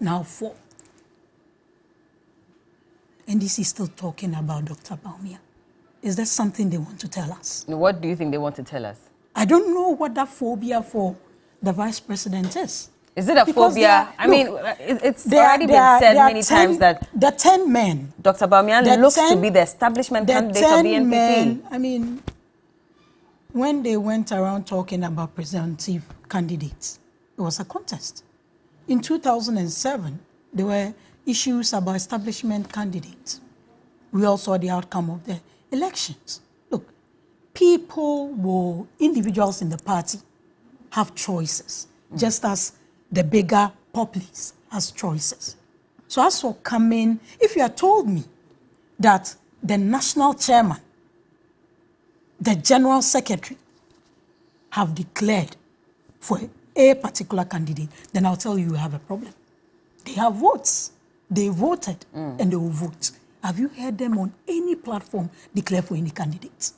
now 4. NDC is still talking about Dr. Bawumia. Is that something they want to tell us? What do you think they want to tell us? I don't know what that phobia for the vice president is. Is it a phobia? I mean, it's already been said many times that the 10 men, Dr. Bawumia looks to be the establishment candidate of the NPP. I mean, when they went around talking about presumptive candidates, it was a contest. In 2007, there were issues about establishment candidates. We all saw the outcome of the elections. Look, individuals in the party have choices, just as the bigger populace has choices. So as for coming, if you had told me that the national chairman, the general secretary have declared for a particular candidate, then I'll tell you have a problem. They have votes. They voted and they will vote. Have you heard them on any platform declare for any candidates?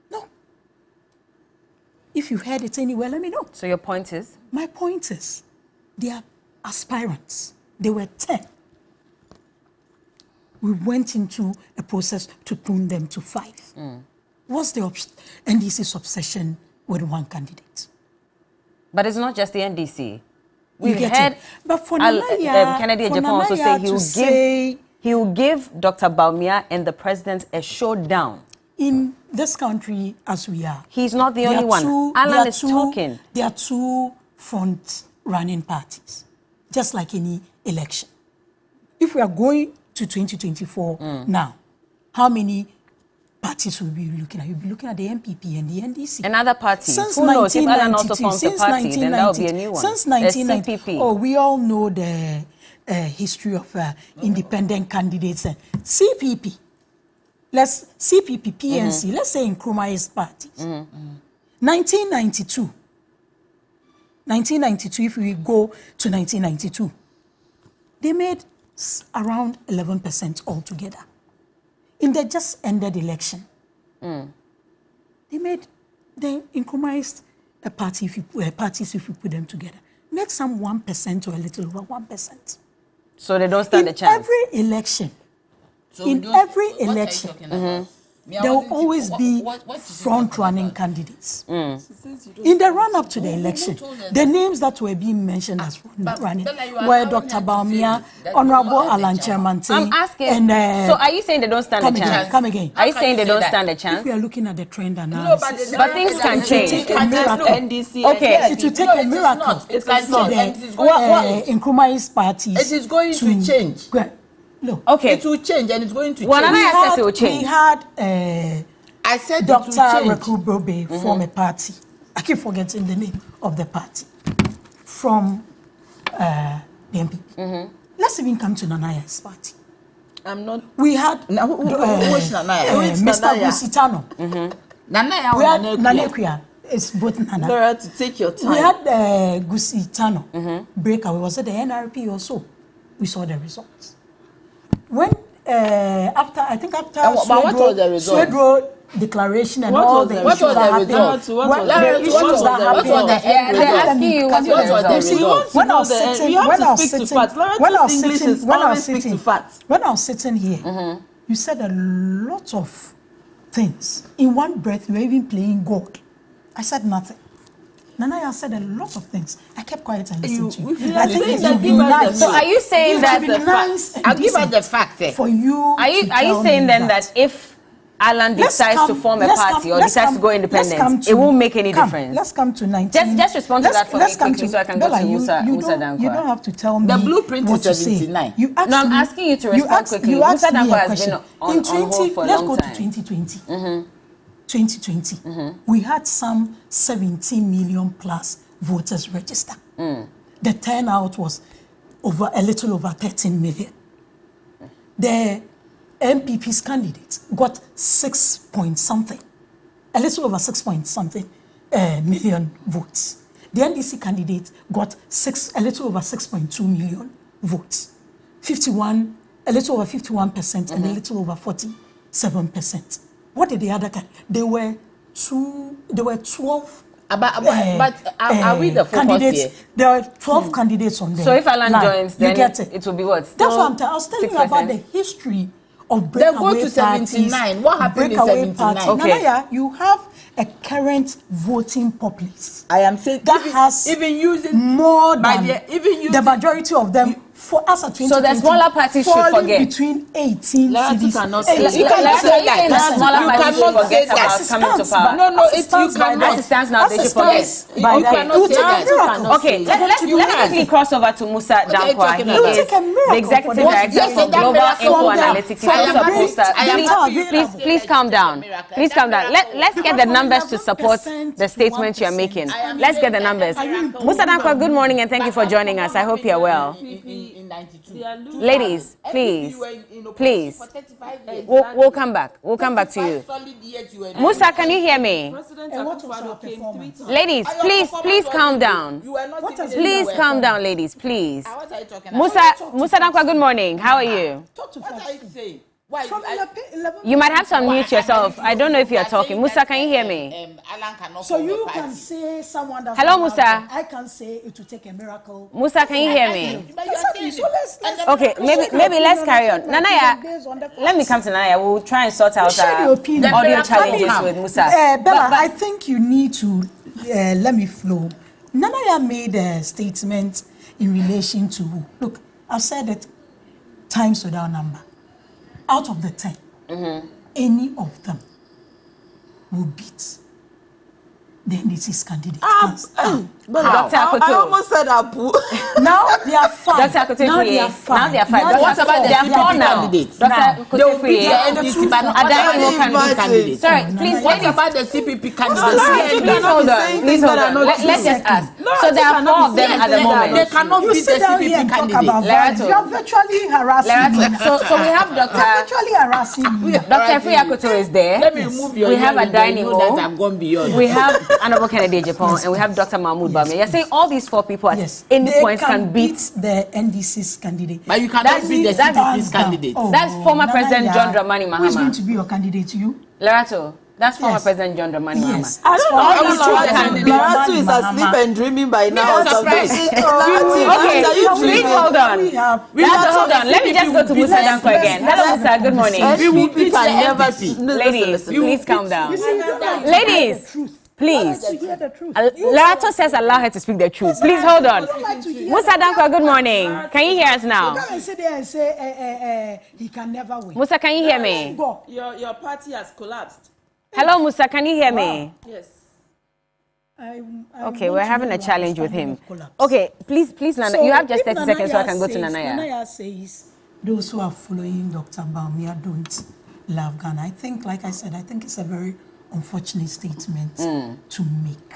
No. If you heard it anywhere, let me know. So your point is? My point is, they are aspirants. They were 10. We went into a process to prune them to 5. What's the NDC's obsession with one candidate? But it's not just the NDC. We've heard but for Kennedy Agyapong also say he will give Dr. Bawumia and the president a showdown. In this country as we are, he's not the only one. Alan is talking. There are 2 front-running parties, just like any election. If we are going to 2024 now, how many parties will be looking at? You'll be looking at the MPP and the NDC. And other parties. Who knows? If Alan also forms a party, then that will be a new one. Since 1990, we all know the history of independent candidates. CPP, CPP, PNC, let's say Nkrumah's parties. 1992, if we go to 1992, they made around 11% altogether. In the just ended election, they increased parties if you put them together. Make some 1% or a little over 1%. So they don't stand a chance. Every election, every election, there will always be front-running candidates. In the run-up to the election, the names that were being mentioned as front-running were Dr. Bawumia, Honorable Alan Chermantey. I'm asking, so are you saying they don't stand a chance? Come again. Are you saying they don't stand a chance? If we are looking at the trend analysis. But things can change. It will take a miracle. Okay. It will take a miracle. It can change. Nkrumah's parties. It is going to change. No. Okay. It will change and it's going to change. It will change. We had I said Dr. Reku Brobe from a party. I keep forgetting the name of the party. From the MPP. Let's even come to Nanaya's party. I'm not. We had Mr. Gusitano. Nanaya we had Nanekuya. It's both Nana. Laura, to take your time. We had Gusitano breakaway. Was it the NRP or so? We saw the results. When after what was the result? Swedroe declaration and what all was the the issues result? that happened. What was the asking you what was the result? When I was sitting here, you said a lot of things. In one breath, you were even playing God. I said nothing. Nanaya said a lot of things. I kept quiet and listened to you. I think it would be nice. So are you saying that I'll give her the fact for you? Are you saying then that if Alan decides to form a party or decides to go independent, it won't make any difference? Let's come to 19. Just respond to that for me quickly so I can go to Musa Dankwa. You don't have to tell me the blueprint what is 79. No, I'm asking you to respond quickly. Musa Dankwa has been on hold for a long time. Let's go to 2020. 2020, we had some 17 million plus voters registered. The turnout was a little over 13 million. The MPP's candidates got 6 point something, a little over 6 point something million votes. The NDC candidate got a little over 6.2 million votes. A little over 51% and a little over 47%. What did the other candidates? There were 12. But are we the candidates? Here? There are 12 candidates on there. So if Alan joins, then it will be what? That's what I'm telling you. I was telling you about the history of breakaway parties. Then go to 79. What happened in 79? Okay. Nanaya, you have a current voting populace. I am saying that has even using more than the majority of them for us at 2020, So the smaller parties should forget. between 18 Laratu cities. cannot say that. You cannot say that. The smaller parties should forget about coming to power. No, no, it's you cannot. As it stands now, they should forget. You cannot say that. Okay, let's quickly cross over to Musa Dankwa. He You is take a miracle the executive for director Yes, for that Global miracle Info from Analytics. He's from also the supposed to. I am happy. Please calm down. Please calm down. Let's get the numbers to support the statement you are making. Let's get the numbers. Musa Dankwa, good morning and thank you for joining us. I hope you are well. Ladies, please, please. We'll come back. We'll come back to you. Musa, can you hear me? Ladies, please calm down. Please calm down, ladies, please. Musa Dankwa, good morning. How are you? You might have to unmute yourself. I don't know if you are talking. Musa, can you hear me? So you can say someone doesn't. Hello, Musa. I can say it will take a miracle. Musa, can you hear me? So let's Okay, maybe let's carry on. Nanaya, let me come to Nanaya. We'll try and sort out share your our opinion. audio challenges with Musa. Bella, I think you need to let me flow. Nanaya made a statement in relation to, look, I've said it times without number. Out of the 10, any of them will beat the NDC's candidate. Dr. Akoto. I almost said Apu. Now they are 5. Dr. Akoto. Now they are 5. Now they are 5. What about the CPP candidates? Dr. Akoto. Sorry, please. What about the CPP candidates? Please hold on. Please hold on. Let's just ask. So there are 4 of them at the moment. They cannot beat the CPP candidates. You are virtually harassing me. So we have You are virtually harassing me. Dr. Efri Akoto is there. Let me remove your We have a earring, dining you know hall. that I've gone beyond. We have Honorable Kennedy Japan and we have Dr. Mahmoud Bamia. You're saying all these 4 people at any point can beat the NDC's candidate. But you cannot beat the CPP's candidate. That's former President John Dramani Mahama. Who is going to be your candidate to you? Lerato, that's former President John Dramani Mahama. Yes. I don't know. I I was Laratu is asleep and dreaming by now. Okay, please hold on. Hold on. Let me just go to Musa Dankwa again. Hello, Musa. Good morning. SPP can never see. Ladies, please calm down. Ladies, please. Lerato says allow her to speak the truth. Please hold on. Musa Dankwa, good morning. Can you hear us now? You can't sit there and say he can never win. Musa, can you hear me? Your party has collapsed. Hello, Musa, can you hear me? Yes. Okay, we're having a challenge with him. Okay, please, Nana, you have just 30 seconds so I can go to Nanaya. Nanaya says those who are following Dr. Bawumia don't love Ghana. I think, like I said, I think it's a very unfortunate statement to make.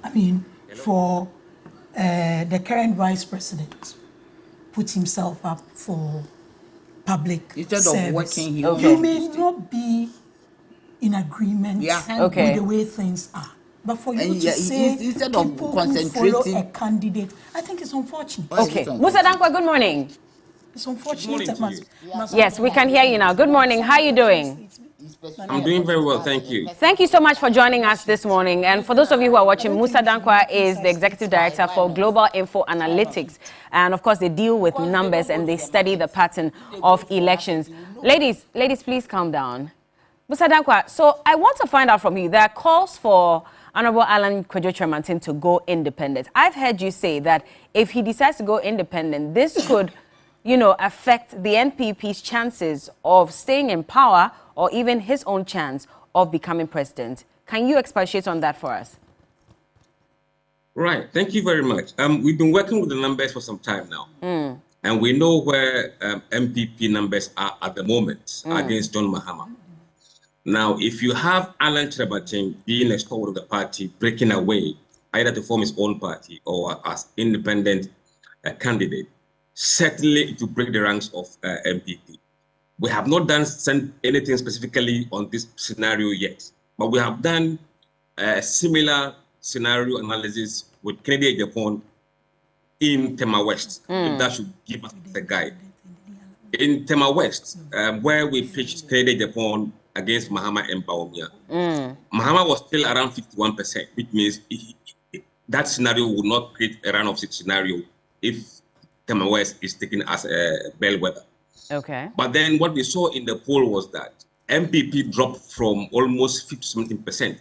I mean, for the current vice president put himself up for public Instead service. of working, You may not be in agreement with the way things are. But for you to say instead people of who concentrating, follow a candidate, I think it's unfortunate. Okay. Musa Dankwa, good morning. It's unfortunate. Yes, we can hear you now. Good morning. How are you doing? I'm doing very well, thank you. Thank you so much for joining us this morning. And for those of you who are watching, Musa Dankwa is the Executive Director for Global Info Analytics. And of course, they deal with numbers and they study the pattern of elections. Ladies, please calm down. Musa Dankwa, so I want to find out from you, there are calls for Honorable Alan Kwadwo Kyerematen to go independent. I've heard you say that if he decides to go independent, this could, affect the NPP's chances of staying in power or even his own chance of becoming president. Can you expatiate on that for us? Right, thank you very much. We've been working with the numbers for some time now. And we know where MPP numbers are at the moment against John Mahama. Now, if you have Alan Kyerematen being a stalwart of the party, breaking away, either to form his own party or as independent candidate, certainly to break the ranks of MPP. We have not done anything specifically on this scenario yet, but we have done a similar scenario analysis with Kennedy Japan in Tema West. If that should give us a guide. In Tema West, where we pitched Kennedy Japan against Mahama and Bawumia, Mahama was still around 51%, which means that scenario would not create a run-of-seat scenario if Tema West is taken as a bellwether. Okay. But then what we saw in the poll was that MPP dropped from almost 17%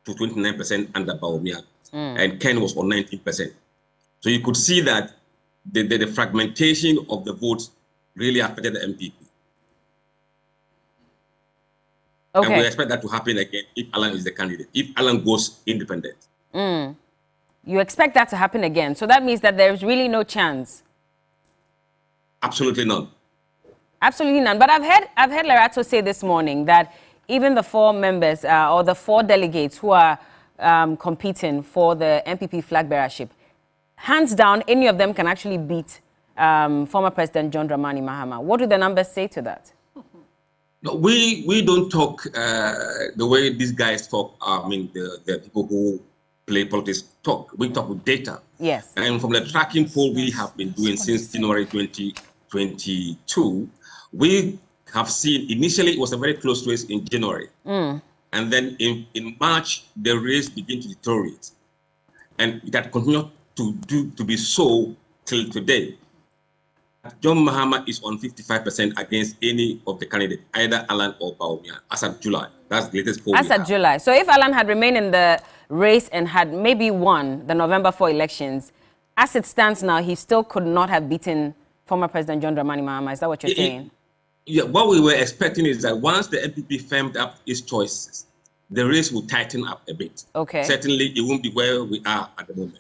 to 29% under Bawumia, and Ken was on 19%. So you could see that the fragmentation of the votes really affected the MPP. Okay. And we expect that to happen again if Alan is the candidate, if Alan goes independent. You expect that to happen again. So that means that there's really no chance. Absolutely none. Absolutely none. But I've heard Lerato say this morning that even the 4 members or the 4 delegates who are competing for the MPP flag bearership, hands down, any of them can actually beat former President John Dramani Mahama. What do the numbers say to that? No, we don't talk the way these guys talk. I mean, the people who play politics talk. We talk with data. Yes. And from the tracking poll we have been doing since January 2022, we have seen initially it was a very close race in January. And then in March, the race began to deteriorate. And it had continued to be so till today. John Mahama is on 55% against any of the candidates, either Alan or Bawumia, as of July. That's the latest poll. As of July. So if Alan had remained in the race and had maybe won the November 4 elections, as it stands now, he still could not have beaten former President John Dramani Mahama. Is that what you're saying? Yeah, what we were expecting is that once the MPP firmed up its choices, the race will tighten up a bit. Okay. Certainly, it won't be where we are at the moment.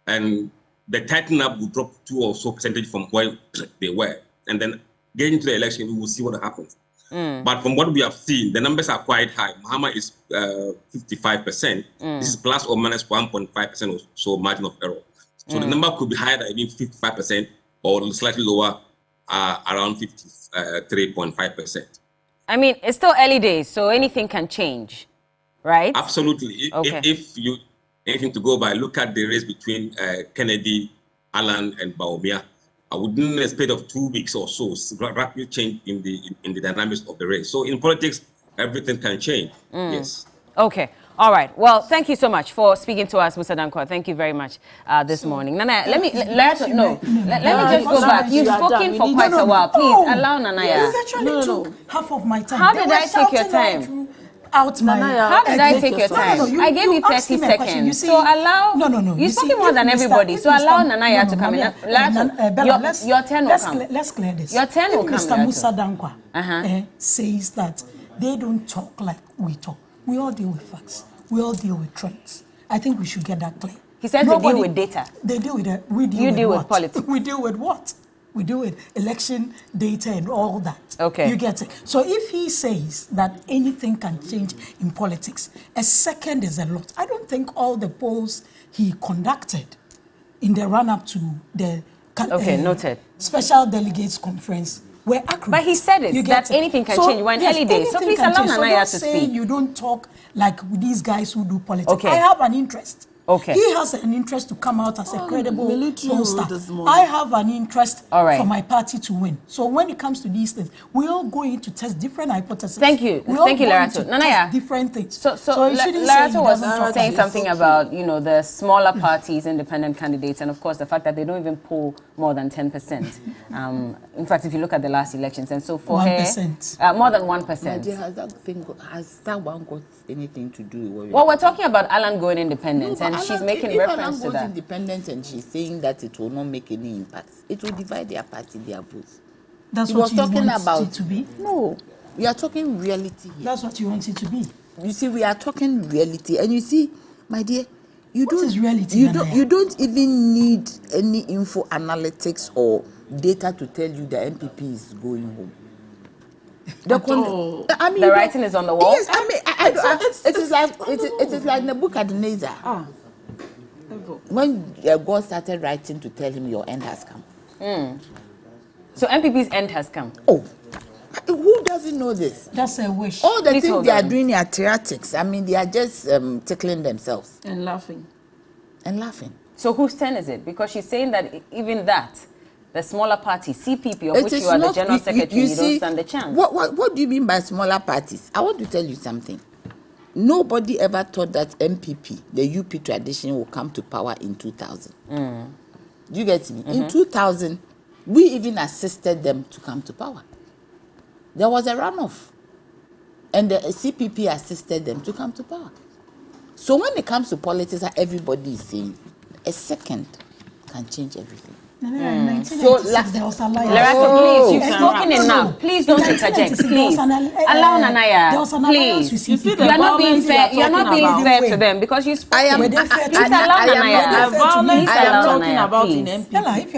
And the tighten up will drop 2 or so percentage from where they were. And then getting into the election, we will see what happens. But from what we have seen, the numbers are quite high. Mahama is 55%. This is plus or minus 1.5% or so margin of error. So the number could be higher than even 55% or slightly lower, around 53.5%. I mean, it's still early days, so anything can change, right? Absolutely. Okay. If you anything to go by, look at the race between Kennedy, Alan, and Bawumia. Within a space of 2 weeks or so, rapid change in the dynamics of the race. So in politics, everything can change. Yes. Okay. All right. Well, thank you so much for speaking to us, Mr. Dankwa. Thank you very much this morning. Nana, let me just go back. You've spoken for quite a while. Please allow Nanaya. You actually took half of my time. How did I take your time? How did I take your time? I gave you 30 seconds. So allow. You've spoken more than everybody. So allow Nanaya to come in. Your turn will come. Let's clear this. Your turn will come. Mr. Musa Dankwa says that they don't talk like we talk. We all deal with facts. We all deal with trends. I think we should get that clear. He says they deal with data. They deal with we you deal with politics. We deal with what? We deal with election data and all that. Okay. You get it. So if he says that anything can change in politics, a second is a lot. I don't think all the polls he conducted in the run-up to the noted. Special Delegates Conference were accurate. But he said that anything can change. We're in early days. So please allow Nanaya to speak. You don't talk like these guys who do politics. Okay. I have an interest. Okay. He has an interest to come out as a credible pollster. I have an interest for my party to win. So when it comes to these things, we all going to test different hypotheses. Thank you. Thank you, Lerato. Nanaya. Different things. So Lerato was saying something about, the smaller parties, independent candidates, and of course the fact that they don't even poll more than 10%. In fact, if you look at the last elections, and so for 1%. her, more than 1%. Nadia, has that one got anything to do with? Well, we're talking about Alan going independent, and she's making reference to that. Independent, and she's saying that it will not make any impact. It will divide their party, their votes. That's what you want it to be? No, we are talking reality here. That's what you want it to be. You see, we are talking reality, and you see, my dear, you don't even need any info analytics or data to tell you the MPP is going home. The writing is on the wall. Yes, it is like Nebuchadnezzar. When God started writing to tell him your end has come. So MPP's end has come. Oh, who doesn't know this? That's a wish. All the things they are doing are theatrics. I mean, they are just tickling themselves. And laughing. So whose turn is it? Because she's saying that even that, the smaller party, CPP, of which you are the general secretary, you don't stand a chance. What do you mean by smaller parties? I want to tell you something. Nobody ever thought that MPP, the UP tradition, will come to power in 2000. Do you get me? In 2000, we even assisted them to come to power. There was a runoff. And the CPP assisted them to come to power. So when it comes to politics, everybody is saying a second can change everything. In 1996, there was alliance. Lerato, please, you've And spoken enough. Please don't interject. Please. Allow Nanaya. There was an alliance with Please. CPP. You are not being fair. You are not being fair to them because you spoke. I am. Please allow Nanaya. Violence I am I'm talking talking about in Stella, MPP. if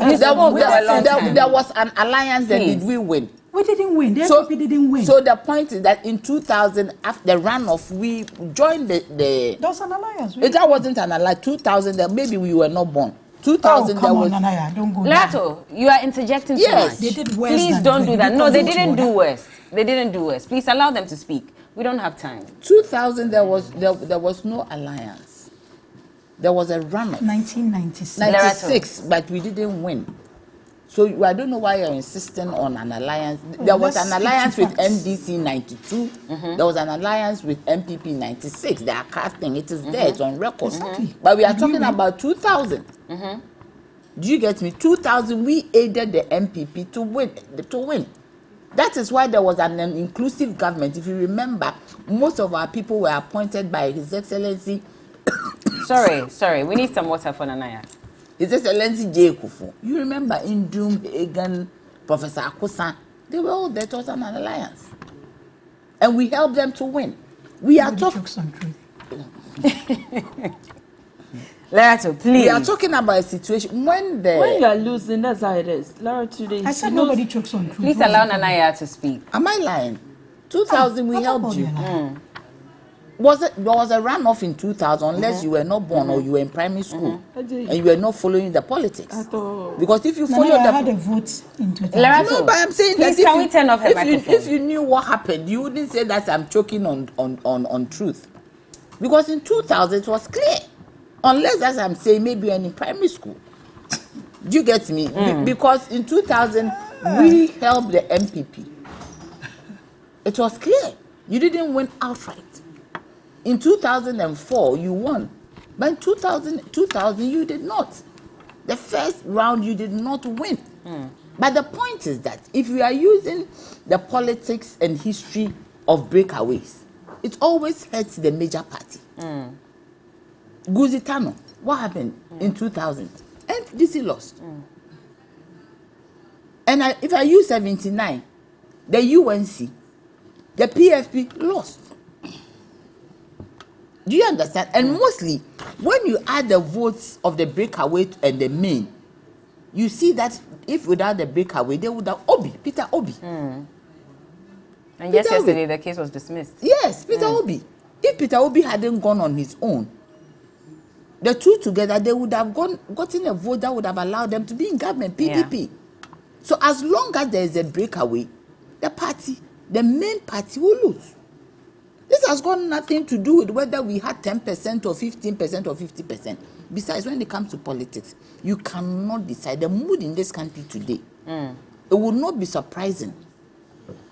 you're There was an alliance, and did we win? we didn't win. The So- NPP didn't win. So the point is that in 2000, after the runoff, we joined the. There was an alliance. That wasn't an alliance. 2000, maybe we were not born. 2000, oh, there come was. on, Nanaya, don't go there. Lerato, you are interjecting too Yes. much. They did worse Please than don't the do that. No, they vote didn't do order. worse. They didn't do worse. Please allow them to speak. We don't have time. 2000, there was no alliance. There was a runoff. 1996. 96, but we didn't win. So I don't know why you're insisting on an alliance. There was let's an alliance stick with to facts. MDC 92. There was an alliance with MPP 96. They are casting. It is there. It's on record. But we are talking about 2000. Do you get me? 2000, we aided the MPP to win. That is why there was an inclusive government. If you remember, most of our people were appointed by His Excellency. Sorry. We need some water for Nanaya. His Excellency J. Kufu. You remember Indum, Egan, Professor Akusa, they were all there. It was an alliance. And we helped them to win. We are talking. Lerato, please. We are talking about a situation when When you are losing, that's how it is. Laura, today. I said nobody chokes on truth. Please allow Nanaya to speak. Am I lying? 2000, we What helped about you. your lie? There was a runoff in 2000 unless you were not born or you were in primary school and you were not following the politics. Because if you follow Nanaya, I had the a vote in 2000. Lerato, no, but I'm saying please that can we turn off her microphone? if you knew what happened, you wouldn't say that I'm choking on truth. Because in 2000 it was clear. Unless, as I'm saying, maybe you're in primary school. Do you get me? Because in 2000 we helped the MPP. It was clear. You didn't win outright. In 2004, you won. But in 2000 you did not. The first round, you did not win. But the point is that if you are using the politics and history of breakaways, it always hurts the major party. Guzitano, what happened in 2000? NDC lost. And if I use 79, the UNC, the PFP lost. Do you understand? And mostly, when you add the votes of the breakaway and the main, you see that if without the breakaway, they would have Peter Obi. And yesterday, the case was dismissed. Yes, Peter Obi. If Peter Obi hadn't gone on his own, the two together, they would have gotten a vote that would have allowed them to be in government, PDP. Yeah. So as long as there is a breakaway, the main party will lose. This has got nothing to do with whether we had 10% or 15% or 50%. Besides, when it comes to politics, you cannot decide. The mood in this country today, it would not be surprising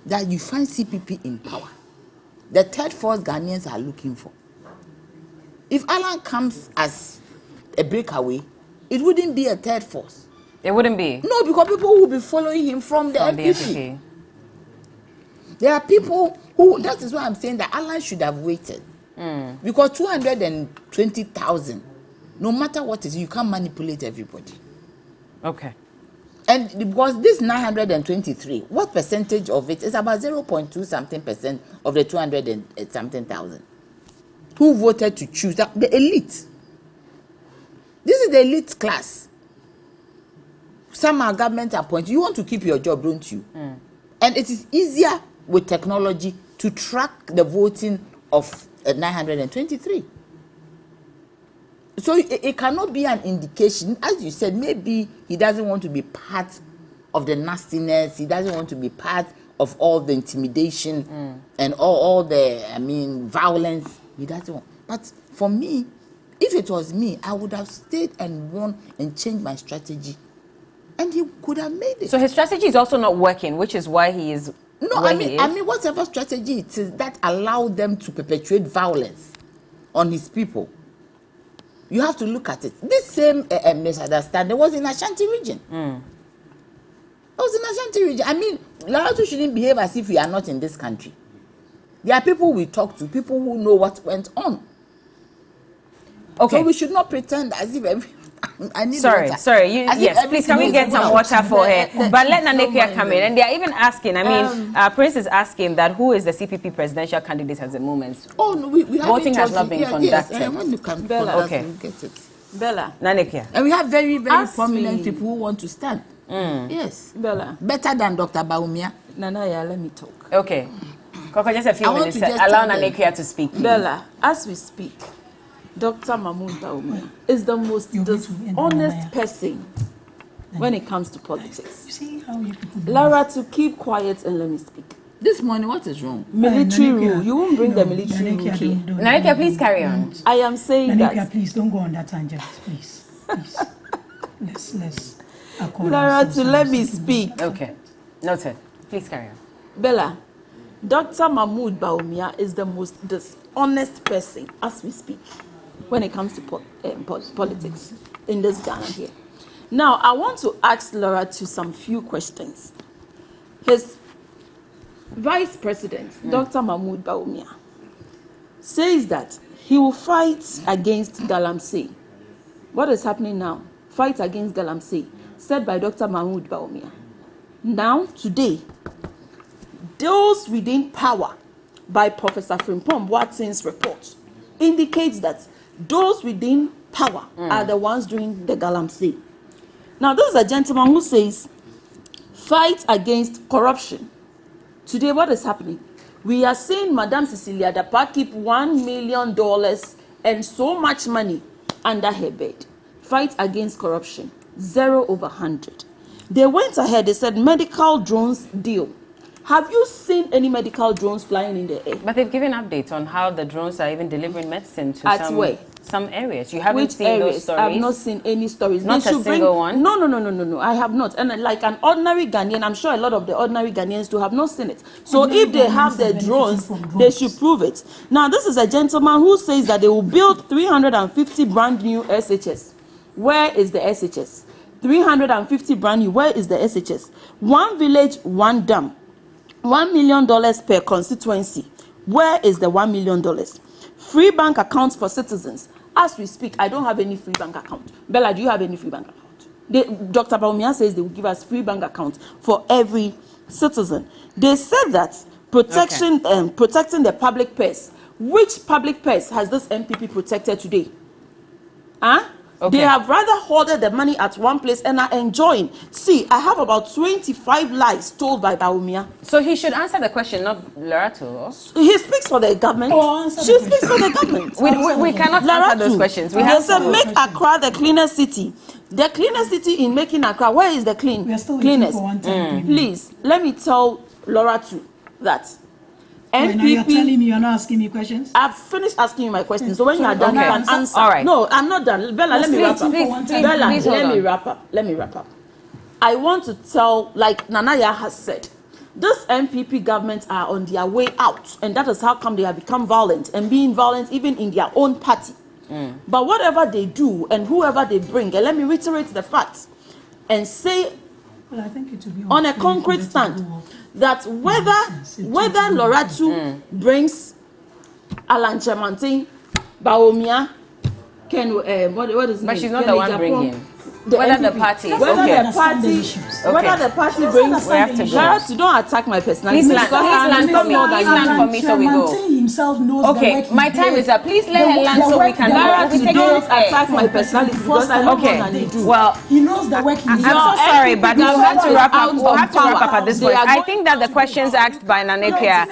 that you find CPP in power. The third force Ghanaians are looking for. If Alan comes as a breakaway, it wouldn't be a third force. It wouldn't be? No, because people will be following him from the NPP. There are people who, that is why I'm saying that Alan should have waited. Because 220,000, no matter what it is, you can't manipulate everybody. Okay. And because this 923, what percentage of it is about 0.2 something percent of the 200 and something thousand? Who voted to choose that? The elite. This is the elite class. Some are government appointed. You want to keep your job, don't you? And it is easier with technology to track the voting of 923. So it cannot be an indication. As you said, maybe he doesn't want to be part of the nastiness. He doesn't want to be part of all the intimidation and all the, violence. He doesn't want. But for me, if it was me, I would have stayed and won and changed my strategy. And he could have made it. So his strategy is also not working, which is why he is where he is? Whatever strategy it is that allowed them to perpetuate violence on his people, you have to look at it. This same misunderstanding was in Ashanti region. It was in Ashanti region. Larato shouldn't behave as if we are not in this country. There are people we talk to, people who know what went on. Okay. So we should not pretend as if I need Sorry, water. sorry. Yes, please, can we everything get some is water for her? But let Nanekia come in. in. And they are even asking, I mean, Prince is asking that who is the CPP presidential candidate at the moment? Oh, no, we Voting has not been conducted. Yes, when you come, Bella. Okay. we'll get it. Bella. Nanekia. And we have very, very Ask prominent me. people who want to stand. Yes. Bella. Better than Dr. Baumia. Nanaya, let me talk. Okay. Coco, just a few I want minutes. to just Allow tell them. Nanekia to speak, please. Bella, as we speak, Dr. Mahmoud Baumia is the most You'll be to end honest Nanaya. person when it comes to politics. You see how you people do Lara, to keep quiet and let me speak. This morning, what is wrong? Military Nanekia, rule. You won't bring the no, military Nanekia, rule here. don't- Nanekia, please carry on. I am saying Nanekia, that. please don't go on that tangent, please. Please. let's accord Lara, ourselves to some let me sensible- speak. Okay. Noted. Please carry on. Bella, Dr. Mahmoud Baumia is the most dishonest person as we speak when it comes to politics in this Ghana here. Now, I want to ask Laura to some few questions. His Vice President, Dr. Mahmoud Baumia, says that he will fight against Galamsey. What is happening now? Fight against Galamsey, said by Dr. Mahmoud Baumia. Now, today, those within power by Professor Frimpong Watson's report indicates that those within power are the ones doing the Galamsey. Now, this is a gentleman who says, fight against corruption. Today, what is happening? We are seeing Madame Cecilia Dapa keep $1 million and so much money under her bed. Fight against corruption, 0/100. They went ahead, they said medical drones deal. Have you seen any medical drones flying in the air? But they've given updates on how the drones are even delivering medicine to At where? some areas. You haven't Which seen areas? those stories? I've not seen any stories. Not They a should single one? No, I have not. And like an ordinary Ghanaian, I'm sure a lot of the ordinary Ghanaians do have not seen it. So if they have the drones, they should prove it. Now, this is a gentleman who says that they will build 350 brand new SHS. Where is the SHS? 350 brand new. Where is the SHS? One village, one dam. $1 million per constituency. Where is the $1 million? Free bank accounts for citizens. As we speak, I don't have any free bank account. Bella, do you have any free bank account? Dr. Baumia says they will give us free bank account for every citizen. They said that protecting the public purse. Which public purse has this MPP protected today? Huh? Okay. They have rather hoarded the money at one place and are enjoying. See, I have about 25 lies told by Baumia. So he should answer the question, not Larato. He speaks for the government. She speaks for the government. We cannot answer those questions. We have said to make Accra the cleanest city. The cleanest city in making Accra. Where is the cleanest? Please, let me tell Laura too that NPP. Now you're telling me you're not asking me questions? I've finished asking you my questions. So when you are done, you can answer. All right. No, I'm not done. Bella, let me wrap up. Bella, let me wrap up. Let me wrap up. I want to tell, like Nanaya has said, this MPP government are on their way out, and that is how come they have become violent and being violent even in their own party. But whatever they do and whoever they bring, and let me reiterate the facts and say, well, I think it will be on a concrete stand, that whether Loratu brings Alan Chemantin, Baumia, Ken, what is his name? But she's not the one bringing. Whether the party, whether the party brings, we have to go. Loratu, don't attack my personality. Please land for me. Please land for me so we go. Himself knows okay, my time is up. Please let her land so we can go. Loratu, don't attack my personality because I know more than you do. Well, he knows the work. I'm so sorry, but we'll have to wrap up. We'll have to wrap up at this point. I think that the questions asked by Nanekia,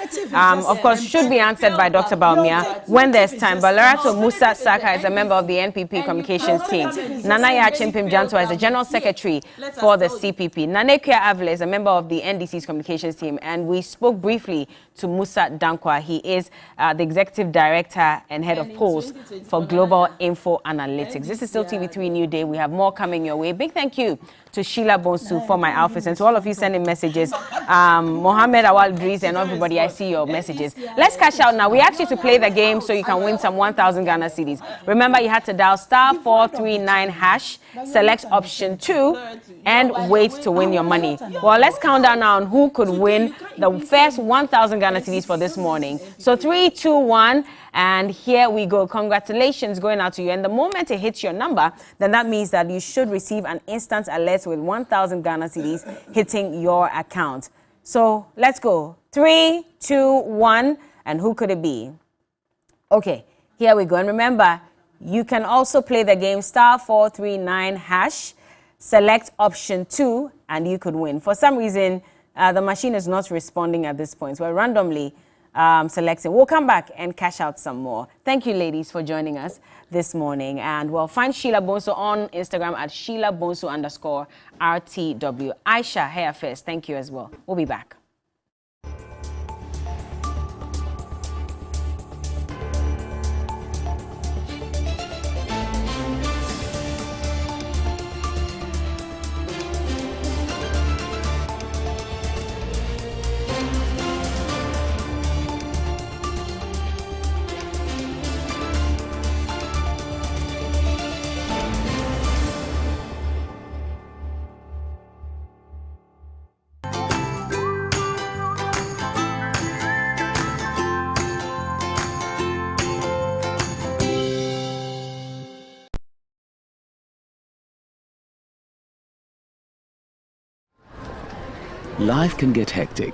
of course, should be answered by Dr. Baumia when there's time. But Larato Musa Saka is a member of the NPP communications team. Nanaya Chimpim Janto is the general secretary for the CPP. Nanekia Avile is a member of the NDC's communications team, and we spoke briefly to Musa Dankwa. He is the executive director and head of polls for Global Info Analytics. This is still TV3 New Day. We have more coming your way. Big thank you to Sheila Bonsu for my outfits, and to all of you sending messages. Mohammed Awal Breeze and everybody, I see your messages. Let's cash out now. We asked you to play the game so you can win some 1,000 Ghana cedis. Remember, you had to dial *439#, select select option 2 and wait to win your money. Well, let's count down now on who could win the first 1,000 Ghana cedis for this morning. So 3, 2, 1, and here we go. Congratulations going out to you. And the moment it hits your number, then that means that you should receive an instant alert with 1,000 Ghana cedis hitting your account. So let's go. 3, 2, 1, and who could it be? Okay, here we go. And remember, you can also play the game *439#, select option 2, and you could win. For some reason, the machine is not responding at this point. So we're randomly selecting. We'll come back and cash out some more. Thank you, ladies, for joining us this morning. And we'll find Sheila Bonsu on Instagram at SheilaBonsu_RTW. Aisha, hair first. Thank you as well. We'll be back. Life can get hectic.